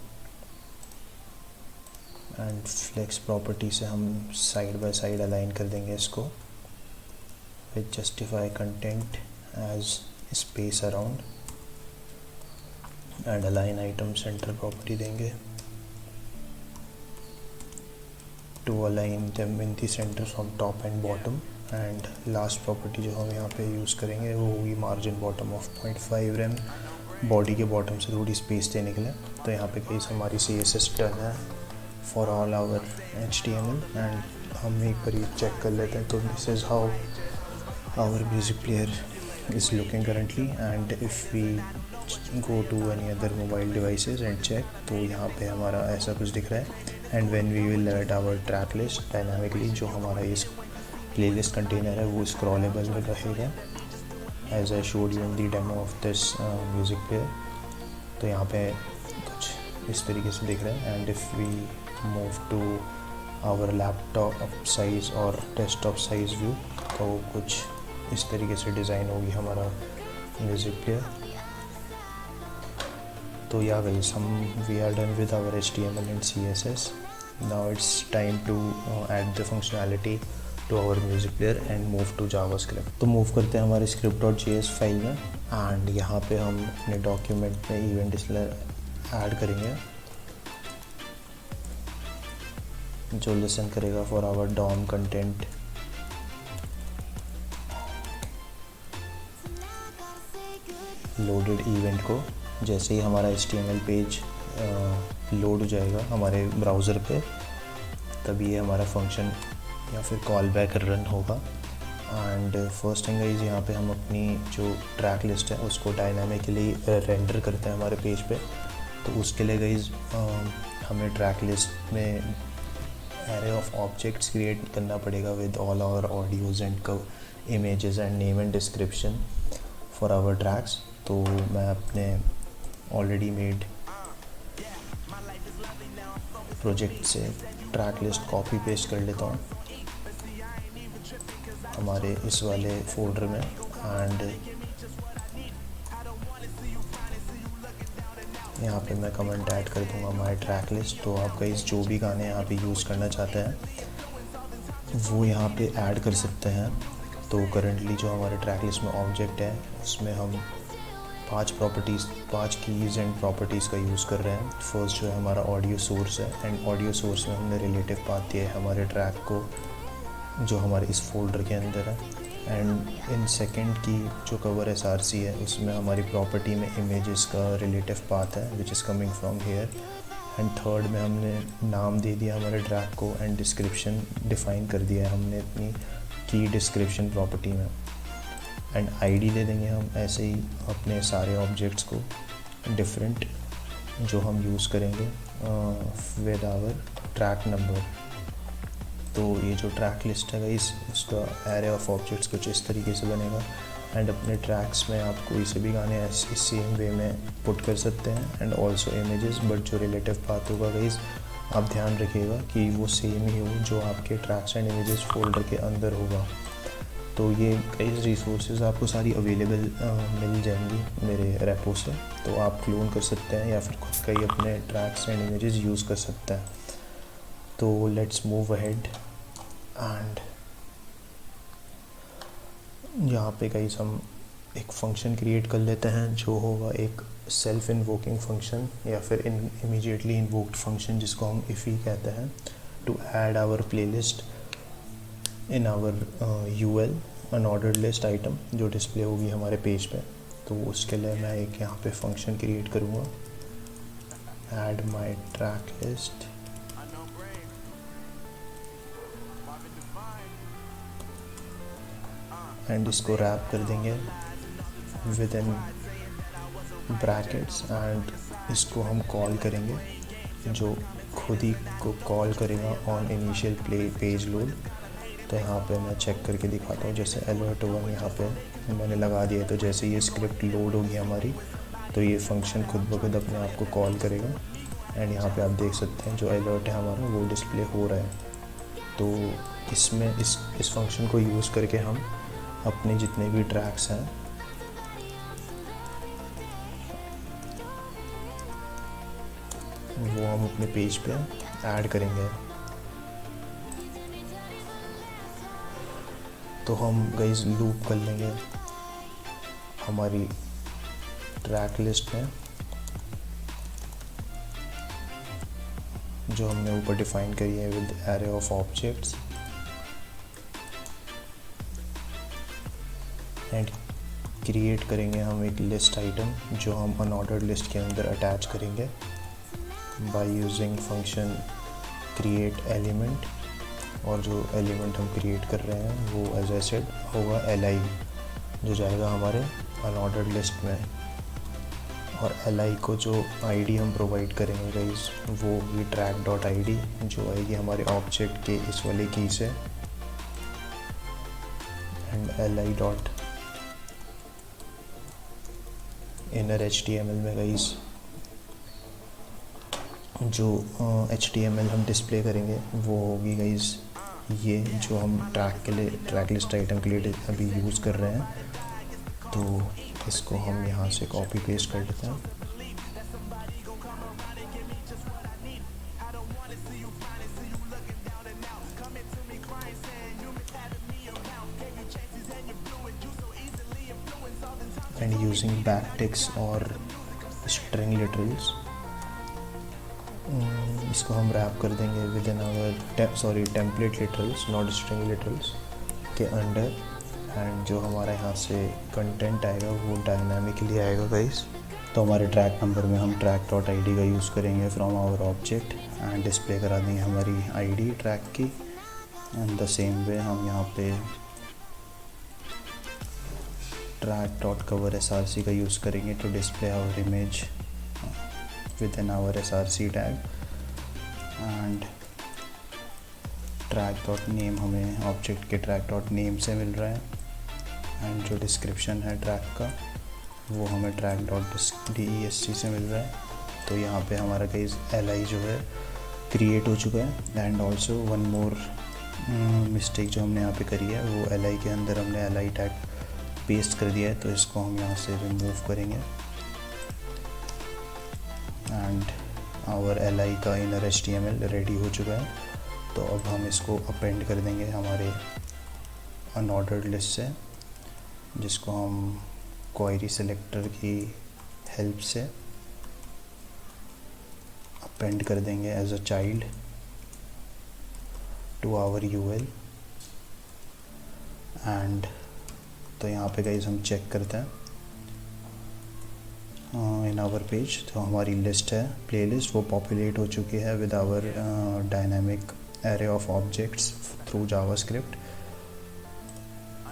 and flex property से हम साइड बाय साइड अलाइन कर देंगे इसको with justify content as space around and align item centre property देंगे to align them in the centre from top and bottom and last property जो हम यहाँ पे यूज़ करेंगे वो होगी margin bottom of 0.5 rem body के बॉटम से थोड़ी स्पेस देने के लिए। तो यहाँ पे कई हमारी CSS डन है for all our HTML and हम एक बार चेक कर लेते हैं। तो this is how our music player is looking currently and if we go to any other mobile devices and check तो यहाँ पे हमारा ऐसा कुछ दिख रहा है and when we will add our track list dynamically जो हमारा इस playlist container है वो scrollable में रहेगा as I showed you in the demo of this music player। तो यहाँ पे कुछ इस तरीके से दिख रहा है and if we move to our laptop size और desktop size view तो कुछ इस तरीके से डिज़ाइन होगी हमारा म्यूज़िक प्लेयर। तो या गाइस हम we are done with our HTML and CSS। Now it's time to add the functionality to our music player and move to JavaScript. तो मूव करते हैं हमारे script.js फाइल में एंड यहाँ पे हम अपने डॉक्यूमेंट में इवेंट डिस्प्ले ऐड करेंगे जो लिसन करेगा for our DOM content. Loaded event को जैसे ही हमारा HTML पेज लोड हो जाएगा हमारे ब्राउज़र पे तभी ये हमारा फंक्शन या फिर कॉल बैक रन होगा। एंड फर्स्ट थिंग इज़ यहाँ पे हम अपनी जो ट्रैक लिस्ट है उसको डायनामिकली रेंडर करते हैं हमारे पेज पे। तो उसके लिए गाइस हमें ट्रैक लिस्ट में एरे ऑफ ऑब्जेक्ट्स क्रिएट करना पड़ेगा with all our audios and images and name and description for our tracks. तो मैं अपने ऑलरेडी मेड प्रोजेक्ट से ट्रैक लिस्ट कॉपी पेस्ट कर लेता हूँ हमारे इस वाले फोल्डर में एंड यहाँ पे मैं कमेंट ऐड कर दूँगा माय ट्रैक लिस्ट। तो आप गाइस जो भी गाने यहाँ पे यूज़ करना चाहते हैं वो यहाँ पे ऐड कर सकते हैं। तो करंटली जो हमारे ट्रैक लिस्ट में ऑब्जेक्ट है उसमें हम 5 कीज़ एंड प्रॉपर्टीज़ का यूज़ कर रहे हैं। फर्स्ट जो है हमारा ऑडियो सोर्स है एंड ऑडियो सोर्स में हमने रिलेटिव पाथ दिया है हमारे ट्रैक को जो हमारे इस फोल्डर के अंदर है। एंड इन सेकंड की जो कवर SRC है उसमें हमारी प्रॉपर्टी में इमेजेस का रिलेटिव पाथ है which is coming from here. And third में हमने नाम दे दिया हमारे ट्रैक को एंड डिस्क्रिप्शन डिफ़ाइन कर दिया है हमने अपनी की डिस्क्रिप्शन प्रॉपर्टी में। एंड ID दे देंगे हम ऐसे ही अपने सारे ऑब्जेक्ट्स को डिफरेंट जो हम यूज़ करेंगे विद आवर ट्रैक नंबर। तो ये जो ट्रैक लिस्ट है इसका एरे ऑफ ऑब्जेक्ट्स कुछ इस तरीके से बनेगा एंड अपने ट्रैक्स में आप कोई से भी गाने इस सेम वे में पुट कर सकते हैं एंड ऑल्सो इमेजेस। बट जो रिलेटिव पाथ होगा गाइस आप ध्यान रखिएगा कि वो सेम ही हो जो आपके ट्रैक्स एंड इमेजेस फोल्डर के अंदर होगा। तो ये कई रिसोर्सेज आपको सारी अवेलेबल मिल जाएंगी मेरे रेपो से। तो आप क्लोन कर सकते हैं या फिर खुद का ही अपने ट्रैक्स एंड इमेजेस यूज़ कर सकते हैं। तो लेट्स मूव अहेड एंड यहाँ पे गाइस हम एक फंक्शन क्रिएट कर लेते हैं जो होगा एक सेल्फ इन्वोकिंग फंक्शन या फिर इमीडिएटली इन्वोक्ड फंक्शन जिसको हम इफ़ी कहते हैं to add our playlist in our UL unordered list item जो डिस्प्ले होगी हमारे पेज पे। तो उसके लिए मैं एक यहाँ पे फंक्शन क्रिएट करूँगा add my track list and इसको रैप कर देंगे विद इन ब्रैकेट्स एंड इसको हम कॉल करेंगे जो खुद ही को कॉल करेगा ऑन इनिशियल पेज लोड। तो यहाँ पे मैं चेक करके दिखाता हूँ। जैसे अलर्ट 1 यहाँ पे मैंने लगा दिया है, तो जैसे ये स्क्रिप्ट लोड होगी हमारी तो ये फंक्शन खुद ब खुद अपने आप को कॉल करेगा। एंड यहाँ पे आप देख सकते हैं जो अलर्ट है हमारा वो डिस्प्ले हो रहा है। तो इसमें इस फंक्शन को यूज़ करके हम अपने जितने भी ट्रैक्स हैं वो हम अपने पेज पे ऐड करेंगे। तो हम गाइस लूप कर लेंगे हमारी ट्रैक लिस्ट में जो हमने ऊपर डिफाइन करी है with array of objects. And create करेंगे हम एक लिस्ट आइटम जो हम अनऑर्डर्ड लिस्ट के अंदर अटैच करेंगे by using function create element. और जो एलिमेंट हम क्रिएट कर रहे हैं वो एज आई सेड होगा li, जो जाएगा हमारे अनऑर्डर्ड लिस्ट में। और li को जो id हम प्रोवाइड करेंगे गाइस वो ये ट्रैक डॉट id जो आएगी हमारे ऑब्जेक्ट के इस वाले की से। And li dot inner html में गाइस जो html हम डिस्प्ले करेंगे वो होगी गाइस ये जो हम ट्रैक के लिए ट्रैक लिस्ट आइटम के लिए अभी यूज़ कर रहे हैं। तो इसको हम यहाँ से कॉपी पेस्ट कर लेते हैं। एंड यूजिंग बैकटिक्स और स्ट्रिंग लिटरल्स इसको हम रैप कर देंगे within our template literals not string literals के अंडर। एंड जो हमारा यहाँ से कंटेंट आएगा वो डायनामिकली आएगा गाइस। तो हमारे ट्रैक नंबर में हम ट्रैक डॉट id का यूज़ करेंगे from our object and display करा देंगे हमारी id ट्रैक की। एंड द सेम वे हम यहाँ पे ट्रैक डॉट कवर src का यूज़ करेंगे to display our image within our src tag. And track dot name हमें ऑब्जेक्ट के ट्रैक डॉट नेम से मिल रहा है। एंड जो डिस्क्रिप्शन है ट्रैक का वो हमें ट्रैक डॉट desc से मिल रहा है। तो यहाँ पे हमारा केस li जो है क्रिएट हो चुका है। And also one more mistake जो हमने यहाँ पे करी है वो li के अंदर हमने li टैग पेस्ट कर दिया है। तो इसको हम यहाँ से रिमूव करेंगे। एंड आवर li का इनर html रेडी हो चुका है। तो अब हम इसको अपेंड कर देंगे हमारे अनऑर्डर्ड लिस्ट से, जिसको हम क्वेरी सेलेक्टर की हेल्प से अपेंड कर देंगे as a child to our UL. And तो यहाँ पे गाइस हम चेक करते हैं इन आवर पेज तो हमारी लिस्ट है प्लेलिस्ट वो पॉपुलेट हो चुकी है with our dynamic array of objects through JavaScript.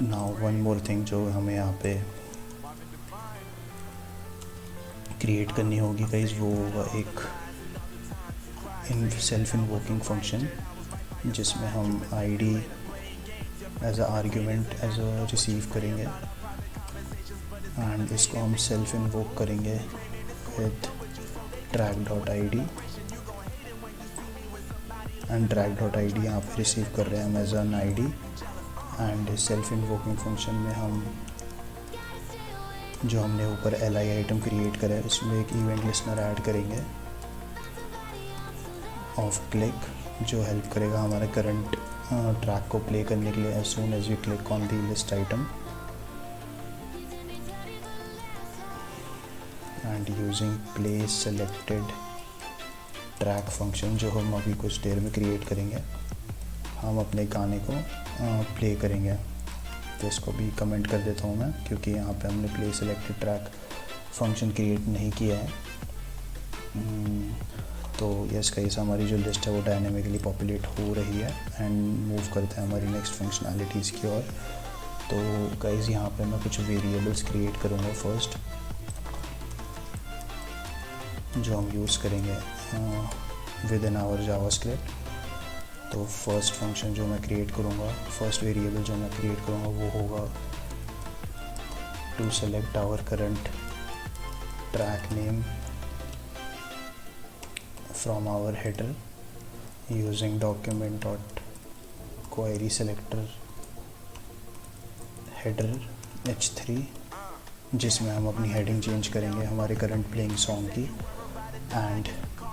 Now one more thing जो हमें यहाँ पे क्रिएट करनी होगी गाइस वो होगा एक सेल्फ इन्वोकिंग फंक्शन जिसमें हम ID as a argument as a receive करेंगे। एंड इसको हम सेल्फ इन्वोक करेंगे with track dot ID. And track dot ID यहाँ पर रिसीव कर रहे हैं हम as an ID. And self invoking function में हम जो हमने ऊपर एल आई आइटम क्रिएट करा है उसमें एक इवेंट लिस्नर ऐड करेंगे ऑफ क्लिक जो हेल्प करेगा हमारे करंट ट्रैक को प्ले करने के लिए as soon as we click on the list item. And using play selected track function जो हम अभी कुछ देर में क्रिएट करेंगे हम अपने गाने को प्ले करेंगे। तो इसको भी कमेंट कर देता हूँ मैं क्योंकि यहाँ पे हमने play selected track function create नहीं किया है। तो यस गाइस हमारी जो लिस्ट है वो डायनेमिकली पॉपुलेट हो रही है। एंड मूव करते हैं हमारी नेक्स्ट फंक्शनैलिटीज़ की ओर। तो गाइस यहाँ पे मैं कुछ वेरिएबल्स क्रिएट करूँगा फर्स्ट जो हम यूज़ करेंगे विद इन आवर जावास्क्रिप्ट। तो फर्स्ट फंक्शन जो मैं क्रिएट करूँगा, फर्स्ट वेरिएबल जो मैं क्रिएट करूँगा वो होगा to select our current track name from our header using document dot query selector header h3, जिसमें हम अपनी हेडिंग चेंज करेंगे हमारे करंट प्लेइंग सॉन्ग की। And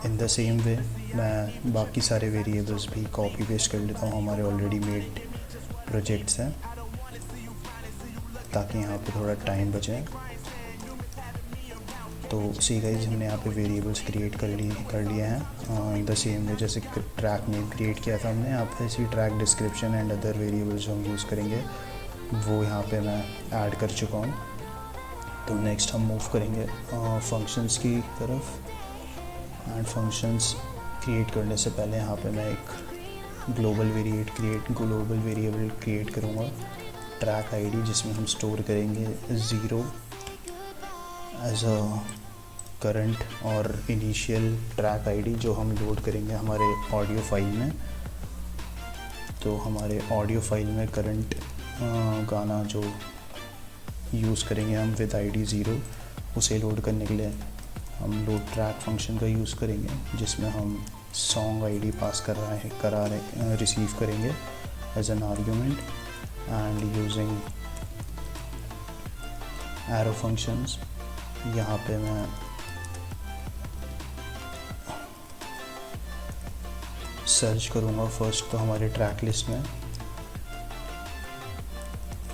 in the same way मैं बाकी सारे वेरिएबल्स भी कॉपी पेस्ट कर लेता हूँ, हमारे ऑलरेडी मेड प्रोजेक्ट्स हैं, ताकि यहाँ पे थोड़ा टाइम बचे। तो सी गाइस, हमने यहाँ पे वेरिएबल्स क्रिएट कर लिए हैं इन द सेम वे जैसे ट्रैक नेम क्रिएट किया था हमने। यहाँ पे इसी track description and other variables जो हम यूज़ करेंगे वो यहाँ पे मैं ऐड कर चुका हूँ। तो नेक्स्ट हम मूव करेंगे फंक्शंस की तरफ। एंड फंक्शंस क्रिएट करने से पहले यहाँ पे मैं एक ग्लोबल वेरिएबल क्रिएट करूँगा ट्रैक आईडी, जिसमें हम स्टोर करेंगे 0 एज अ करंट और इनिशियल ट्रैक आईडी जो हम लोड करेंगे हमारे ऑडियो फाइल में। तो हमारे ऑडियो फाइल में करंट गाना जो यूज़ करेंगे हम विद आईडी 0, उसे लोड करने के लिए हम लोड ट्रैक फंक्शन का यूज़ करेंगे, जिसमें हम सॉन्ग आईडी पास रिसीव करेंगे as an argument. And using arrow functions, यहाँ पे मैं सर्च करूँगा फर्स्ट तो हमारे ट्रैक लिस्ट में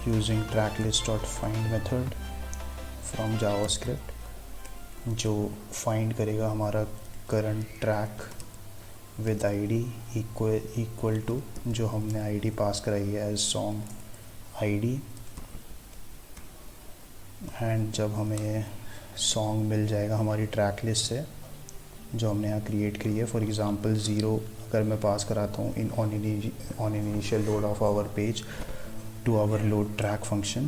using tracklist.find method from JavaScript, जो फाइंड करेगा हमारा current track with ID equal to जो हमने आईडी पास कराई है एज सॉन्ग आईडी। एंड जब हमें सॉन्ग मिल जाएगा हमारी ट्रैक लिस्ट से जो हमने यहाँ क्रिएट करी है, फॉर एग्ज़ाम्पल 0 अगर मैं पास कराता हूँ on initial load of our page to our load track function,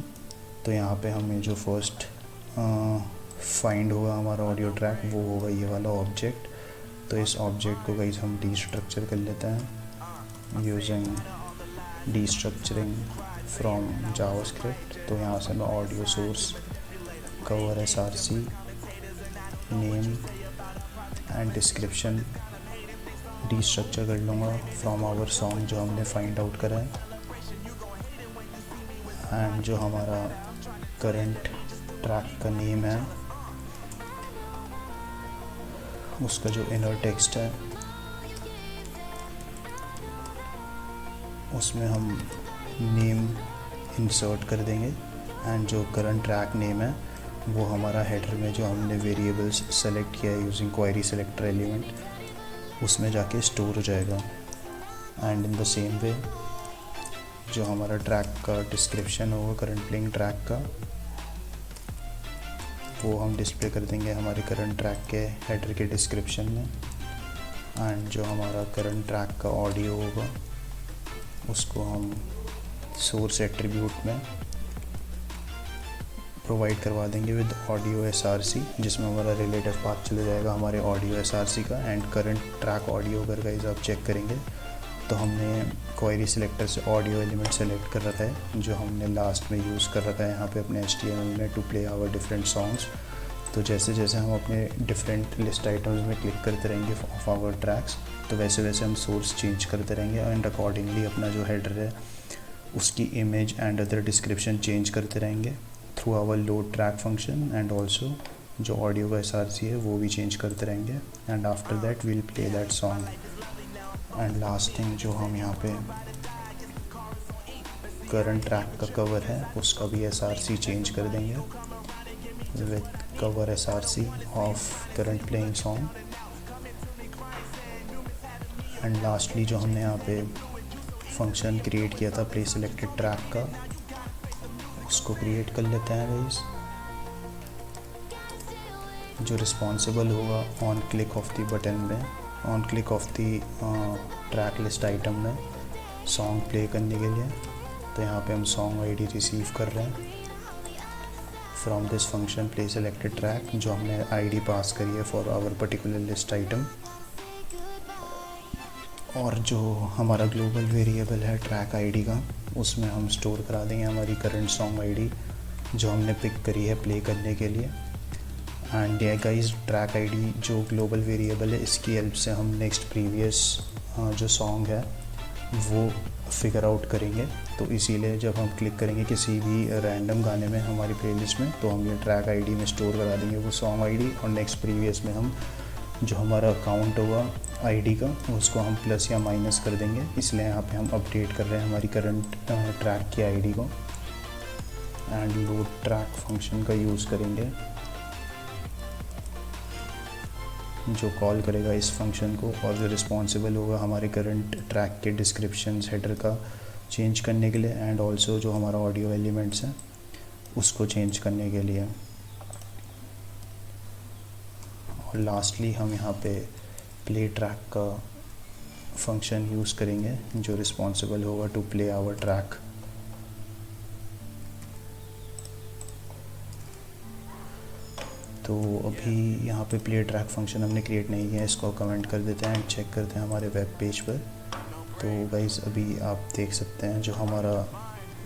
तो यहाँ पे हमें जो फर्स्ट फाइंड होगा हमारा ऑडियो ट्रैक वो होगा ये वाला ऑब्जेक्ट। तो इस ऑब्जेक्ट को गाइस हम डीस्ट्रक्चर कर लेते हैं यूजिंग डीस्ट्रक्चरिंग फ्रॉम जावास्क्रिप्ट। तो यहाँ से मैं audio source cover src name and description destructure कर लूँगा फ्रॉम आवर सॉन्ग जो हमने फाइंड आउट करा है। एंड जो हमारा करंट ट्रैक का नेम है उसका जो इनर टेक्स्ट है उसमें हम नेम इंसर्ट कर देंगे। एंड जो करंट ट्रैक नेम है वो हमारा हेडर में जो हमने वेरिएबल्स सेलेक्ट किया है यूजिंग क्वेरी सेलेक्टर एलिमेंट उसमें जाके स्टोर हो जाएगा। And in the same way जो हमारा ट्रैक का डिस्क्रिप्शन होगा करंट प्लेइंग ट्रैक का वो हम डिस्प्ले कर देंगे हमारे करंट ट्रैक के हेडर के डिस्क्रिप्शन में। एंड जो हमारा करंट ट्रैक का ऑडियो होगा उसको हम सोर्स एट्रीब्यूट में प्रोवाइड करवा देंगे विद ऑडियो src, जिसमें हमारा रिलेटिव पाथ चले जाएगा हमारे ऑडियो src का। एंड करंट ट्रैक ऑडियो अगर गाइस आप चेक करेंगे तो हमने क्वेरी सिलेक्टर से ऑडियो एलिमेंट सेलेक्ट कर रखा है जो हमने लास्ट में यूज़ कर रखा है यहाँ पे अपने HTML में to play our different songs. तो जैसे जैसे हम अपने डिफरेंट लिस्ट आइटम्स में क्लिक करते रहेंगे ऑफ आवर ट्रैक्स, तो वैसे वैसे हम सोर्स चेंज करते रहेंगे एंड अकॉर्डिंगली अपना जो हेडर है उसकी image and other description change करते रहेंगे through our load track function. And also जो ऑडियो का src है वो भी चेंज करते रहेंगे। And after that we'll play that song. And last thing जो हम यहाँ पे करंट ट्रैक का कवर है उसका भी src चेंज कर देंगे with cover src of current playing song. And lastly जो हमने यहाँ पे फंक्शन क्रिएट किया था प्ले सिलेक्टेड ट्रैक का उसको क्रिएट कर लेते हैं गाइस, जो रिस्पॉन्सिबल होगा on click of the button में, on click of the track list item में सॉन्ग प्ले करने के लिए। तो यहाँ पे हम सॉन्ग आईडी रिसीव कर रहे हैं from this function play selected track, जो हमने आईडी पास करी है for our particular list item. और जो हमारा ग्लोबल वेरिएबल है ट्रैक आईडी का, उसमें हम स्टोर करा देंगे हमारी करंट सॉन्ग आईडी जो हमने पिक करी है प्ले करने के लिए। एंड ये गाइस ट्रैक आईडी जो ग्लोबल वेरिएबल है, इसकी हेल्प से हम नेक्स्ट प्रीवियस जो सॉन्ग है वो फिगर आउट करेंगे। तो इसीलिए जब हम क्लिक करेंगे किसी भी रैंडम गाने में हमारी प्लेलिस्ट में, तो हम ये ट्रैक आईडी में स्टोर करा देंगे वो सॉन्ग आईडी, और नेक्स्ट प्रीवियस में हम जो हमारा अकाउंट होगा आईडी का उसको हम प्लस या माइनस कर देंगे। इसलिए यहाँ पे हम अपडेट कर रहे हैं हमारी करंट ट्रैक की आईडी को। एंड लोड ट्रैक फंक्शन का यूज़ करेंगे जो कॉल करेगा इस फंक्शन को, और जो रिस्पॉन्सिबल होगा हमारे करंट ट्रैक के डिस्क्रिप्शन हेडर का चेंज करने के लिए, एंड ऑल्सो जो हमारा ऑडियो एलिमेंट्स हैं उसको चेंज करने के लिए। और लास्टली हम यहाँ पे प्ले ट्रैक का फंक्शन यूज़ करेंगे जो रिस्पॉन्सिबल होगा टू प्ले आवर ट्रैक। तो अभी यहाँ पे प्ले ट्रैक फंक्शन हमने क्रिएट नहीं किया, इसको कमेंट कर देते हैं एंड चेक करते हैं हमारे वेब पेज पर। तो गाइस अभी आप देख सकते हैं जो हमारा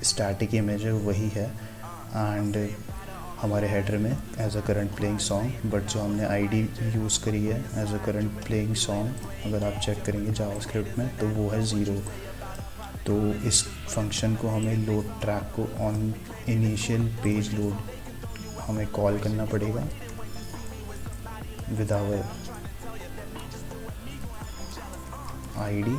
स्टैटिक इमेज है वही है, एंड हमारे हेडर में as a current playing song, but जो हमने आईडी यूज़ करी है as a current playing song, अगर आप चेक करेंगे जावास्क्रिप्ट में तो वो है 0। तो इस फंक्शन को हमें लोड ट्रैक को ऑन इनिशियल पेज लोड हमें कॉल करना पड़ेगा विद आवर आईडी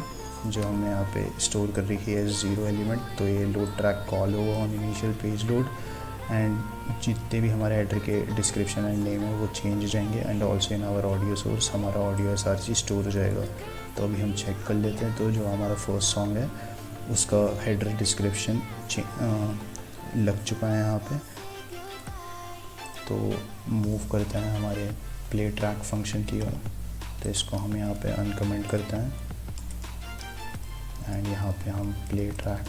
जो हमने यहाँ पे स्टोर कर रखी है 0 एलिमेंट। तो ये लोड ट्रैक कॉल होगा on initial page load, and जितने भी हमारे हेडर के डिस्क्रिप्शन एंड नेम है वो चेंज हो जाएंगे, and also in our audio source हमारा ऑडियो SRC स्टोर हो जाएगा। तो अभी हम चेक कर लेते हैं। तो जो हमारा फर्स्ट सॉन्ग है उसका हेडर डिस्क्रिप्शन लग चुका है यहाँ पे। तो मूव करते हैं हमारे प्ले ट्रैक फंक्शन की ओर। तो इसको हम यहाँ पे अनकमेंट करते हैं, एंड यहाँ पे हम प्ले ट्रैक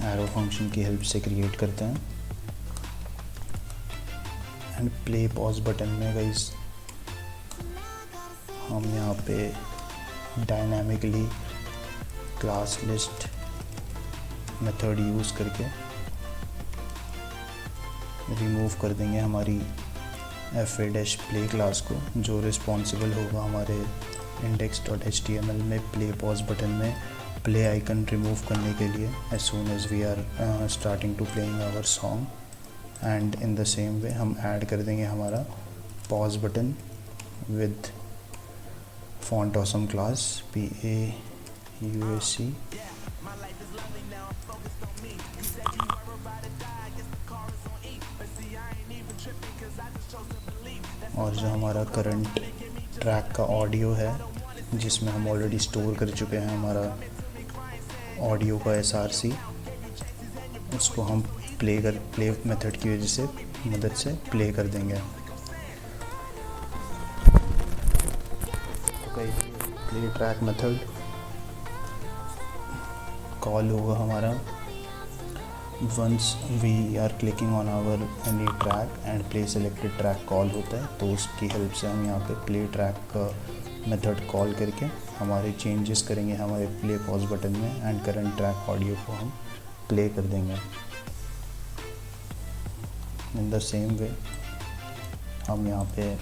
एरो फंक्शन की हेल्प से क्रिएट करते हैं। एंड प्ले पॉज बटन में गाइस हम यहाँ पे dynamically class list method use करके रिमूव कर देंगे हमारी fa-play क्लास को, जो रिस्पॉन्सिबल होगा हमारे index.html में प्ले पॉज बटन में प्ले आइकन रिमूव करने के लिए as soon as we are starting to playing our song. And in the same way हम ऐड कर देंगे हमारा pause button with font awesome class PAUSE। और जो हमारा करंट ट्रैक का ऑडियो है जिसमें हम ऑलरेडी स्टोर कर चुके हैं हमारा ऑडियो का SRC, उसको हम प्ले मेथड की वजह से मदद से प्ले कर देंगे। तो प्ले ट्रैक मेथड कॉल होगा हमारा once we are clicking on our any track and play selected track call होता है। तो उसकी हेल्प से हम यहाँ पे प्ले ट्रैक का मेथड कॉल करके हमारे चेंजेस करेंगे हमारे प्ले पॉज बटन में, एंड करंट ट्रैक ऑडियो को हम प्ले कर देंगे। इन द सेम वे हम यहाँ पे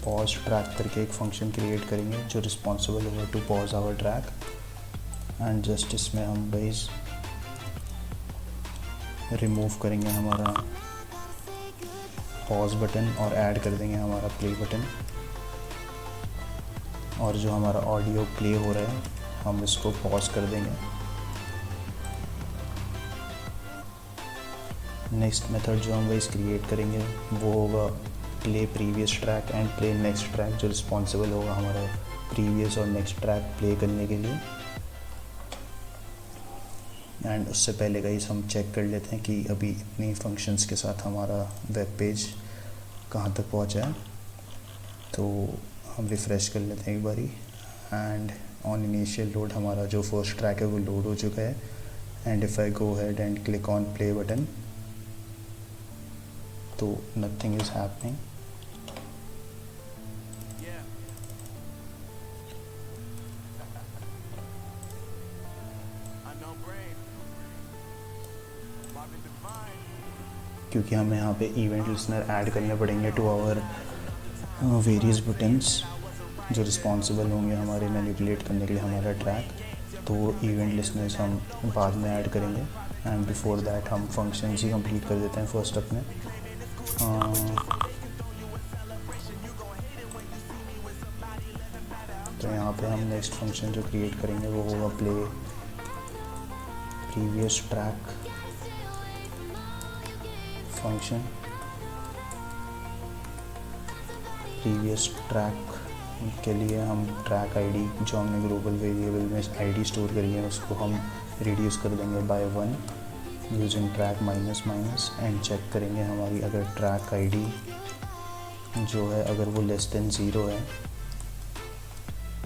पॉज ट्रैक करके एक फंक्शन क्रिएट करेंगे जो रिस्पॉन्सिबल होगा to pause our track. And just इसमें हम बेस रिमूव करेंगे हमारा पॉज बटन और ऐड कर देंगे हमारा प्ले बटन, और जो हमारा ऑडियो प्ले हो रहा है हम इसको पॉज कर देंगे। नेक्स्ट मेथड जो हम वाइज क्रिएट करेंगे वो होगा play previous track and play next track, जो रिस्पॉन्सिबल होगा हमारा प्रीवियस और नेक्स्ट ट्रैक प्ले करने के लिए। एंड उससे पहले गाइस हम चेक कर लेते हैं कि अभी इतनी फंक्शंस के साथ हमारा वेब पेज कहाँ तक पहुँचा है। तो हम रिफ़्रेश कर लेते हैं एक बारी, एंड ऑन इनिशियल लोड हमारा जो फर्स्ट ट्रैक है वो लोड हो चुका है। And if I go head and click on play button तो नथिंग इज़ हैपनिंग। क्योंकि हमें यहाँ पे इवेंट लिसनर ऐड करने पड़ेंगे टू आवर वेरियस बटन्स जो रिस्पॉन्सिबल होंगे हमारे मैनिपुलेट करने के लिए हमारा ट्रैक। तो वो इवेंट लिसनर्स हम बाद में ऐड करेंगे, एंड बिफोर दैट हम फंक्शंस ही कंप्लीट कर देते हैं फर्स्ट अपने। तो यहाँ पे हम नेक्स्ट फंक्शन जो क्रिएट करेंगे वो होगा play previous track function. Previous track के लिए हम ट्रैक आईडी जो हमने ग्लोबल वेरिएबल में आईडी स्टोर करी है उसको हम रिड्यूस कर देंगे by 1 using track minus minus, and check करेंगे हमारी अगर ट्रैक आईडी जो है अगर वो लेस देन 0 है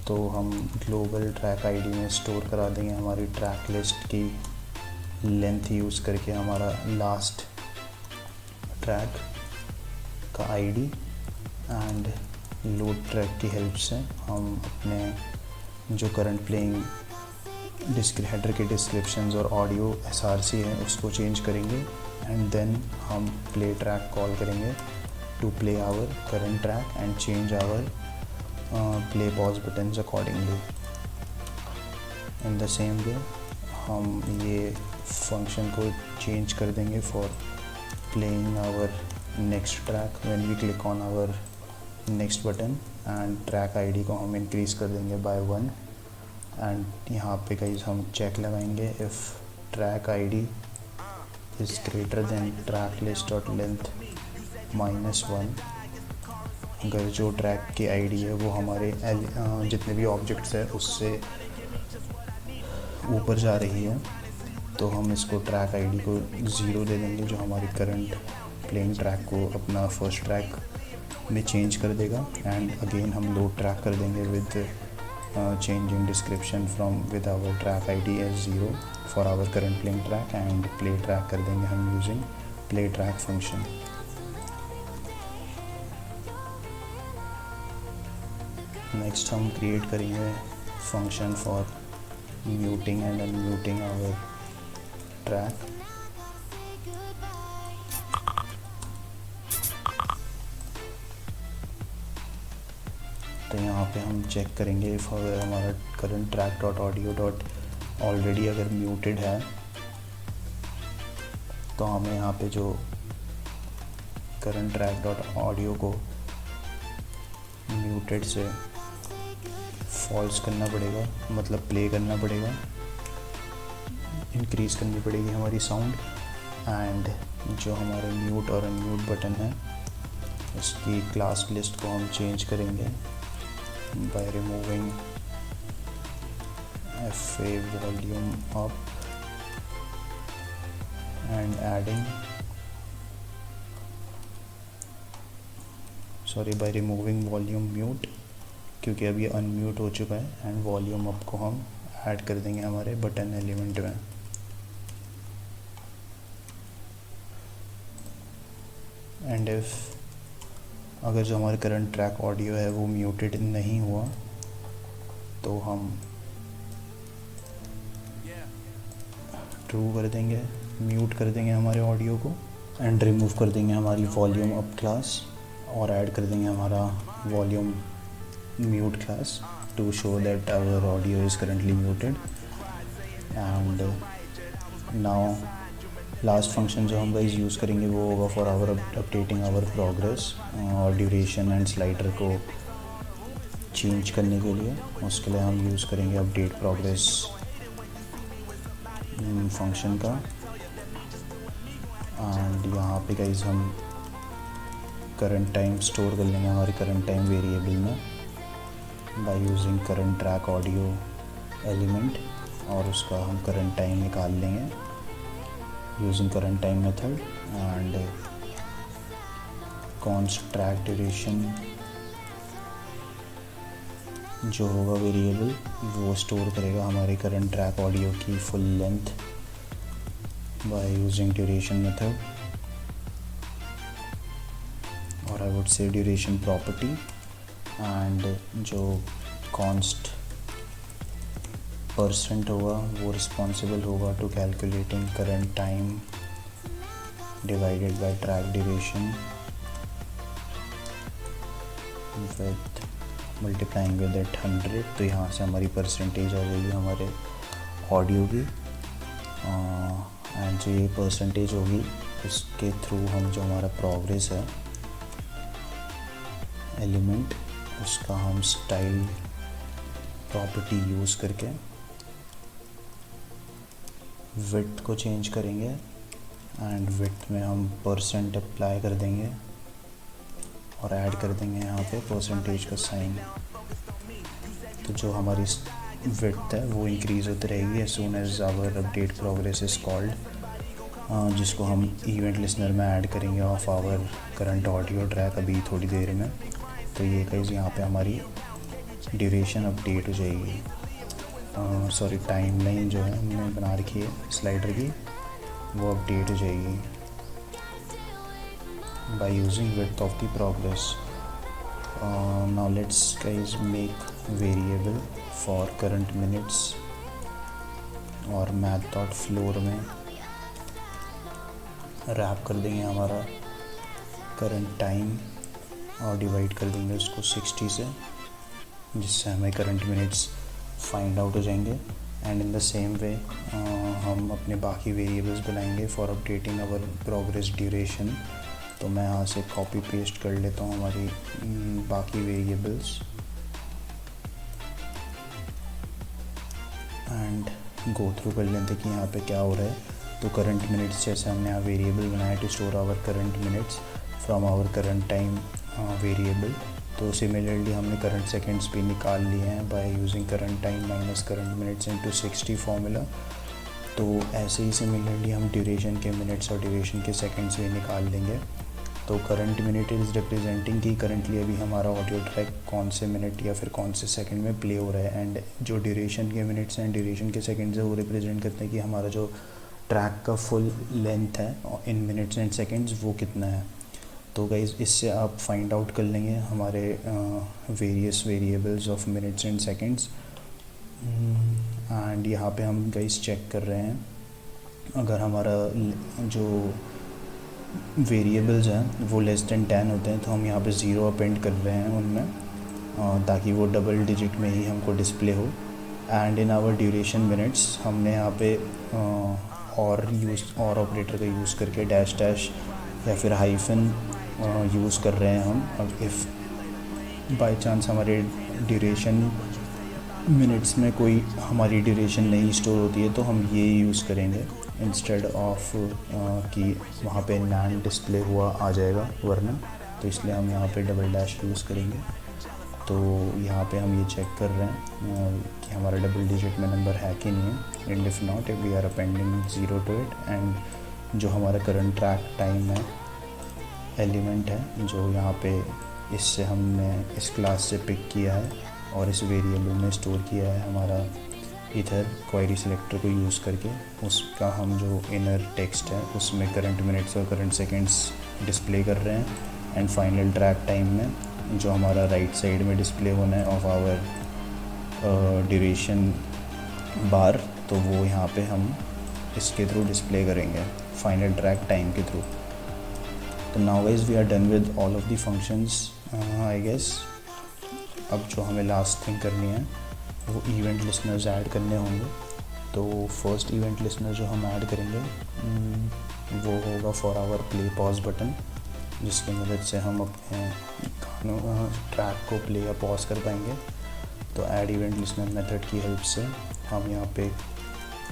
तो हम ग्लोबल ट्रैक आईडी में स्टोर करा देंगे हमारी ट्रैक लिस्ट की लेंथ यूज़ करके हमारा लास्ट ट्रैक का आईडी, एंड लोड ट्रैक की हेल्प से हम अपने जो करंट प्लेइंग हेडर के डिस्क्रिप्शंस और ऑडियो SRC है उसको चेंज करेंगे, एंड देन हम प्ले ट्रैक कॉल करेंगे to play our current track and change our play pause buttons accordingly. In the same way हम ये फंक्शन को चेंज कर देंगे for playing our next track when we click on our next button, and track ID को हम increase कर देंगे by 1, and यहाँ पे गाइस हम चेक लगाएंगे if track ID is greater than track list dot length -1। अगर जो ट्रैक की आईडी है वो हमारे जितने भी ऑब्जेक्ट्स है उससे ऊपर जा रही है तो हम इसको ट्रैक आईडी को 0 दे देंगे, जो हमारी करंट प्लेइंग ट्रैक को अपना फर्स्ट ट्रैक में चेंज कर देगा। एंड अगेन हम लोड ट्रैक कर देंगे with changing description from with our track ID as 0 for our current playing track, and play track कर देंगे हम using play track function. Next हम क्रिएट करेंगे function for muting and unmuting our track. तो यहाँ पे हम चेक करेंगे इफ़ अगर हमारा current track dot audio dot already अगर म्यूटेड है तो हमें यहाँ पे जो करंट ट्रैक डॉट ऑडियो को म्यूटेड से फॉल्स करना पड़ेगा, मतलब प्ले करना पड़ेगा, इंक्रीज़ करनी पड़ेगी हमारी साउंड, एंड जो हमारे म्यूट और अनम्यूट बटन है उसकी क्लास लिस्ट को हम चेंज करेंगे by removing FA volume up and adding by removing volume mute, क्योंकि अब ये अनम्यूट हो चुका है, एंड वॉल्यूम अप को हम ऐड कर देंगे हमारे बटन एलिमेंट में। एंड इफ़ अगर जो हमारे करंट ट्रैक ऑडियो है वो म्यूटेड नहीं हुआ तो हम ट्रू कर देंगे, म्यूट कर देंगे हमारे ऑडियो को, एंड रिमूव कर देंगे हमारी वॉल्यूम अप क्लास और ऐड कर देंगे हमारा volume mute class to show that our audio is currently muted. And now last function जो हम गाइस यूज़ करेंगे वो होगा for our updating our progress और ड्यूरेशन एंड स्लाइडर को चेंज करने के लिए। उसके लिए हम यूज़ करेंगे अपडेट प्रोग्रेस फंक्शन का, एंड यहाँ पे गाइस हम करंट टाइम स्टोर कर लेंगे हमारे करंट टाइम वेरिएबल में bye using current track audio element, और उसका हम करंट टाइम निकाल लेंगे using current time method, and const track duration जो होगा वेरिएबल वो स्टोर करेगा हमारे करंट ट्रैक ऑडियो की full length by using duration method, और I would say duration property, and जो कॉन्स्ट परसेंट होगा वो रिस्पॉन्सिबल होगा to calculating current time divided by track duration with multiplying with 100। तो यहाँ से हमारी परसेंटेज आ जाएगी हमारे ऑडियो की। एंड जो ये परसेंटेज होगी उसके थ्रू हम जो हमारा प्रोग्रेस है एलिमेंट, उसका हम स्टाइल प्रॉपर्टी यूज़ करके विड्थ को चेंज करेंगे एंड विड्थ में हम परसेंट अप्लाई कर देंगे और ऐड कर देंगे यहाँ पे परसेंटेज का साइन। तो जो हमारी विड्थ है वो इंक्रीज़ होती रहेगी as soon as our update progress is called, जिसको हम इवेंट लिसनर में ऐड करेंगे of our current audio track अभी थोड़ी देर में। तो ये गाइस यहाँ पे हमारी ड्यूरेशन अपडेट हो जाएगी, सॉरी टाइमलाइन जो है हमने बना रखी है स्लाइडर की वो अपडेट हो जाएगी by using width of the progress. Now let's guys make variable for current minutes और मैथ डॉट फ्लोर में रैप कर देंगे हमारा करंट टाइम और डिवाइड कर देंगे उसको 60 से, जिससे हमें करंट मिनट्स फाइंड आउट हो जाएंगे। And in the same way हम अपने बाकी वेरिएबल्स बनाएंगे for updating our progress duration. तो मैं यहाँ से कॉपी पेस्ट कर लेता हूँ हमारी बाकी वेरिएबल्स एंड गो थ्रू कर लेते कि यहाँ पे क्या हो रहा है। तो करंट मिनट्स जैसे हमने यहाँ वेरिएबल बनाया to store our current minutes from our current time variable. तो सिमिलरली हमने करंट सेकंड्स भी निकाल लिए हैं by using current time minus current minutes into 60 formula. तो ऐसे ही सिमिलरली हम ड्यूरेशन के मिनट्स और ड्यूरेशन के सेकंड्स भी निकाल लेंगे। तो करंट मिनट इज़ रिप्रेजेंटिंग कि करंटली अभी हमारा ऑडियो ट्रैक कौन से मिनट या फिर कौन से सेकंड में प्ले हो रहा है, एंड जो ड्यूरेशन के मिनट्स हैं ड्यूरेशन के सेकंड्स है वो रिप्रेजेंट करते हैं कि हमारा जो ट्रैक का फुल लेंथ है इन मिनट्स एंड सेकंड्स वो कितना है। तो गाइस इससे आप फाइंड आउट कर लेंगे हमारे various variables of minutes and seconds. And यहाँ पे हम गाइस चेक कर रहे हैं अगर हमारा जो वेरिएबल्स हैं वो लेस देन 10 होते हैं तो हम यहाँ पे 0 अपेंड कर रहे हैं उनमें, ताकि वो डबल डिजिट में ही हमको डिस्प्ले हो। And in our duration minutes हमने यहाँ पे और ऑपरेटर का यूज़ करके डैश डैश या फिर हाइफन यूज़ कर रहे हैं हम। अब इफ़ बाय चांस हमारे ड्यूरेशन मिनट्स में कोई हमारी ड्यूरेशन नहीं स्टोर होती है तो हम ये यूज़ करेंगे इंस्टेड ऑफ कि वहाँ पे नैन डिस्प्ले हुआ आ जाएगा वरना, तो इसलिए हम यहाँ पे डबल डैश यूज़ करेंगे। तो यहाँ पे हम ये चेक कर रहे हैं कि हमारा डबल डिजिट में नंबर है कि नहीं है, and if not if we are appending 0 to it. And जो हमारा करंट ट्रैक टाइम है एलिमेंट है जो यहाँ पे इससे हमने इस क्लास से पिक किया है और इस वेरिएबल में स्टोर किया है हमारा इधर क्वेरी सिलेक्टर को यूज़ करके, उसका हम जो इनर टेक्स्ट है उसमें करंट मिनट्स और करंट सेकंड्स डिस्प्ले कर रहे हैं। एंड फाइनल ट्रैक टाइम में जो हमारा राइट साइड में डिस्प्ले होना है ऑफ आवर ड्यूरेशन बार, तो वो यहाँ पे हम इसके थ्रू डिस्प्ले करेंगे फाइनल ट्रैक टाइम के थ्रू। तो now guys we are done with all of the functions I guess. अब जो हमें लास्ट थिंग करनी है वो इवेंट लिसनर्स ऐड करने होंगे। तो फर्स्ट इवेंट लिसनर जो हम ऐड करेंगे वो होगा for our play pause button, जिसकी मदद से हम अपने गानों ट्रैक को प्ले या पॉज कर पाएंगे। तो ऐड इवेंट लिसनर मेथड की हेल्प से हम यहाँ पे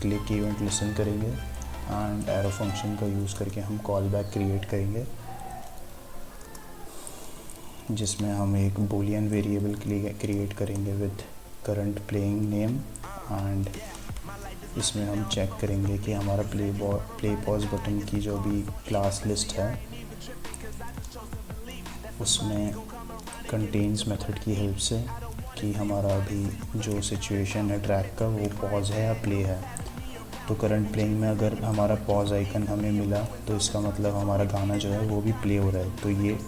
क्लिक इवेंट लिसन करेंगे एंड एरो फंक्शन का यूज़ करके हम कॉल बैक क्रिएट करेंगे, जिसमें हम एक बूलियन वेरिएबल क्रिएट करेंगे with current playing name. And इसमें हम चेक करेंगे कि हमारा प्ले पॉज बटन की जो भी क्लास लिस्ट है उसमें कंटेन्स मेथड की हेल्प से कि हमारा अभी जो सिचुएशन है ट्रैक का वो पॉज है या प्ले है। तो करंट प्लेइंग में अगर हमारा पॉज आइकन हमें मिला तो इसका मतलब हमारा गाना जो है वो भी प्ले हो रहा है, तो ये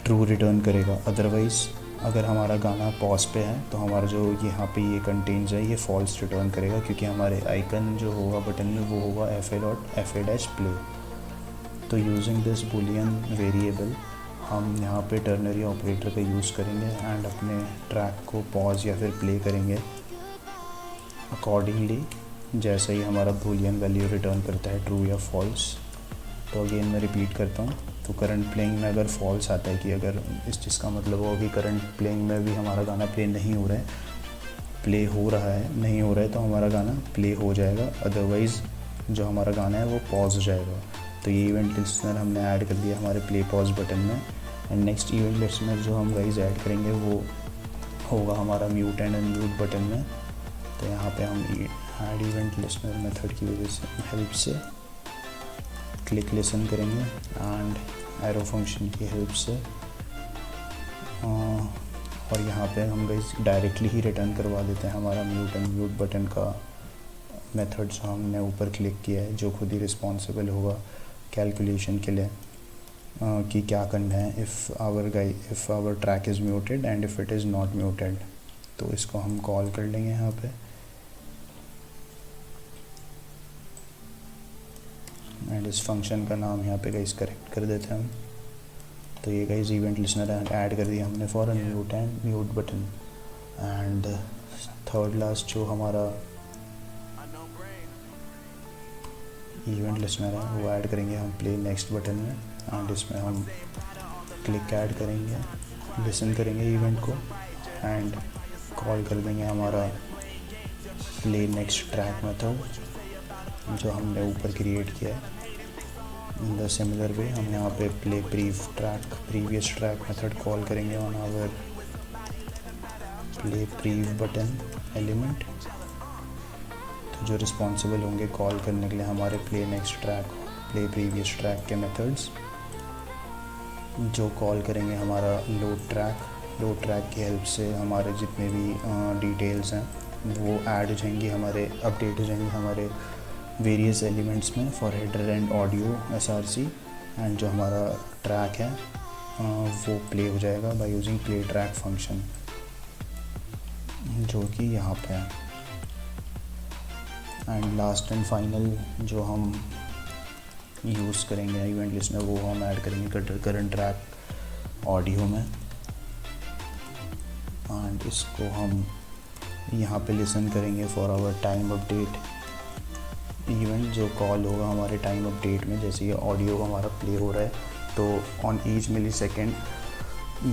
ट्रू रिटर्न करेगा। अदरवाइज़ अगर हमारा गाना पॉज पे है तो हमारा जो यहाँ पे ये कंटेंट्स है ये फॉल्स रिटर्न करेगा, क्योंकि हमारे आइकन जो होगा बटन में वो होगा fa.play। तो यूजिंग दिस बूलियन वेरिएबल हम यहाँ पे टर्नरी ऑपरेटर का यूज़ करेंगे एंड अपने ट्रैक को पॉज या फिर प्ले करेंगे अकॉर्डिंगली जैसे ही हमारा बूलियन वैल्यू रिटर्न करता है, ट्रू या फॉल्स। तो अगेन मैं रिपीट करता हूँ। तो करंट प्लेइंग में अगर फॉल्स आता है कि अगर इस चीज़ का मतलब होगा कि करंट प्लेइंग में भी हमारा गाना प्ले नहीं हो रहा है, प्ले हो रहा है नहीं हो रहा है, तो हमारा गाना प्ले हो जाएगा, अदरवाइज़ जो हमारा गाना है वो पॉज हो जाएगा। तो ये इवेंट लिसनर हमने ऐड कर दिया हमारे प्ले पॉज बटन में। एंड नेक्स्ट इवेंट लिसनर जो हम गाइज ऐड करेंगे वो होगा हमारा म्यूट एंड अनम्यूट बटन में। तो यहाँ पे हम ऐड इवेंट लिसनर मेथड की वजह से हेल्प से क्लिक लिसन करेंगे एंड एरो फंक्शन की हेल्प से, और यहाँ पे हम गाइस डायरेक्टली ही रिटर्न करवा देते हैं हमारा म्यूट एंड म्यूट बटन का मेथड जो हमने ऊपर क्लिक किया है, जो खुद ही रिस्पॉन्सिबल होगा कैलकुलेशन के लिए कि क्या करना है if our track is muted and if it is not muted. तो इसको हम कॉल कर लेंगे यहाँ पे एंड इस फंक्शन का नाम यहाँ पे गाइस करेक्ट कर देते हैं हम। तो ये गाइस इवेंट लिसनर ऐड कर दिया हमने for unmute and mute button. And third last जो हमारा इवेंट लिसनर है वो ऐड करेंगे हम प्ले नेक्स्ट बटन में एंड इसमें हम क्लिक ऐड करेंगे, लिसन करेंगे इवेंट को एंड कॉल कर देंगे हमारा प्ले नेक्स्ट ट्रैक मेथड जो हमने ऊपर क्रिएट किया है। इन द सिमिलर वे हम यहाँ पे play previous track method call करेंगे on our play prev button element. तो जो रिस्पॉन्सिबल होंगे कॉल करने के लिए हमारे play next track play previous track के मेथड्स, जो कॉल करेंगे हमारा लोड ट्रैक की हेल्प से हमारे जितने भी डिटेल्स हैं वो ऐड हो जाएंगी, हमारे अपडेट हो जाएंगे हमारे वेरियस एलिमेंट्स में for header and audio SRC। And जो हमारा ट्रैक है वो प्ले हो जाएगा by using play track function जो कि यहाँ पे है। एंड लास्ट एंड फाइनल जो हम यूज़ करेंगे इवेंट लिसनर वो हम ऐड करेंगे करंट ट्रैक ऑडियो में एंड इसको हम यहाँ पे लिसन करेंगे for our time update event जो कॉल होगा हमारे टाइम अपडेट में। जैसे ये ऑडियो हमारा प्ले हो रहा है तो ऑन ईच मिलीसेकंड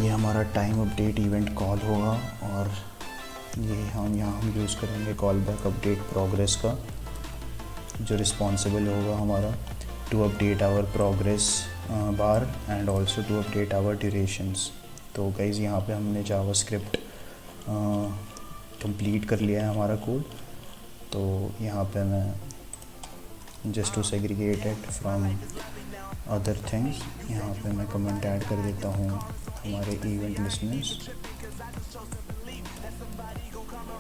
ये हमारा टाइम अपडेट इवेंट कॉल होगा और ये हम यूज़ करेंगे कॉल बैक अपडेट प्रोग्रेस का, जो रिस्पॉन्सिबल होगा हमारा to update our progress bar and also to update our durations. तो गाइज़ यहाँ पे हमने जावास्क्रिप्ट कंप्लीट कर लिया है हमारा कोड। तो यहाँ पे मैं just to segregate it from other things यहाँ पे मैं कमेंट ऐड कर देता हूँ हमारे event listeners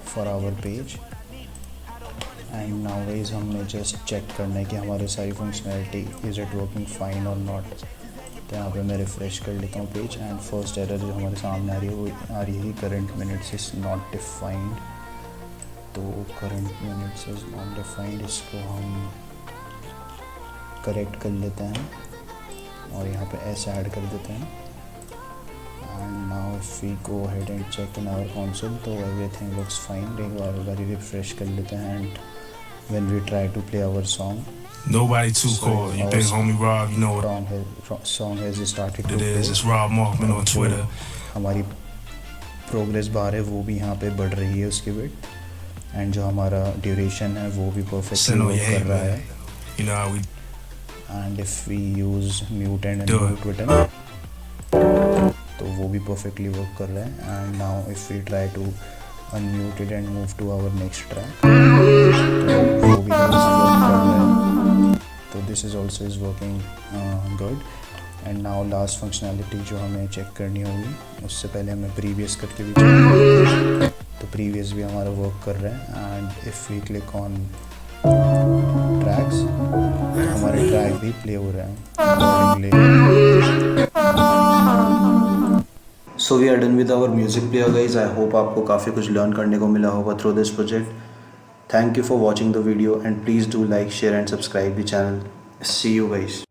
for our page. And now guys हमने जस्ट चेक करना है कि हमारी सारी functionality is it working fine और नॉट। तो यहाँ पे मैं रिफ़्रेश कर लेता हूँ पेज एंड फर्स्ट एरर जो हमारे सामने आ रही है वो आ रही है current minutes is not defined. तो current minutes is not defined इसको हम करेक्ट कर लेते हैं और यहाँ पे एस ऐड कर देते हैं। And now if we go ahead and check in our console तो एवरीथिंग लुक्स फाइन। एक बार रिफ्रेश कर लेते हैं and when we try to play our song Nobody too cold. You think homie Rob, you know what song has started to it play. is. It's Rob Mockman on Twitter. हमारी progress bar है वो भी यहाँ पे बढ़ रही है उसकी विड्थ एंड जो हमारा ड्यूरेशन है वो भी परफेक्टली वर्क कर रहा है। You know how we and if we use mute and unmute button तो वो भी परफेक्टली वर्क कर रहा है। And now if we try to unmute it and move to our next track तो वो भी वर्क कर रहा है। तो this is also is working good. And now last functionality जो हमें चेक करनी होगी उससे पहले हमें प्रीवियस करके भी चेक तो प्रीवियस भी हमारा वर्क कर रहा है। And if we click on tracks हमारे ट्रैक भी प्ले हो रहे हैं। So so we are done with our music player guys. I hope आपको काफ़ी कुछ लर्न करने को मिला होगा through this project. Thank you for watching the video and please do like share and subscribe the channel. See you guys.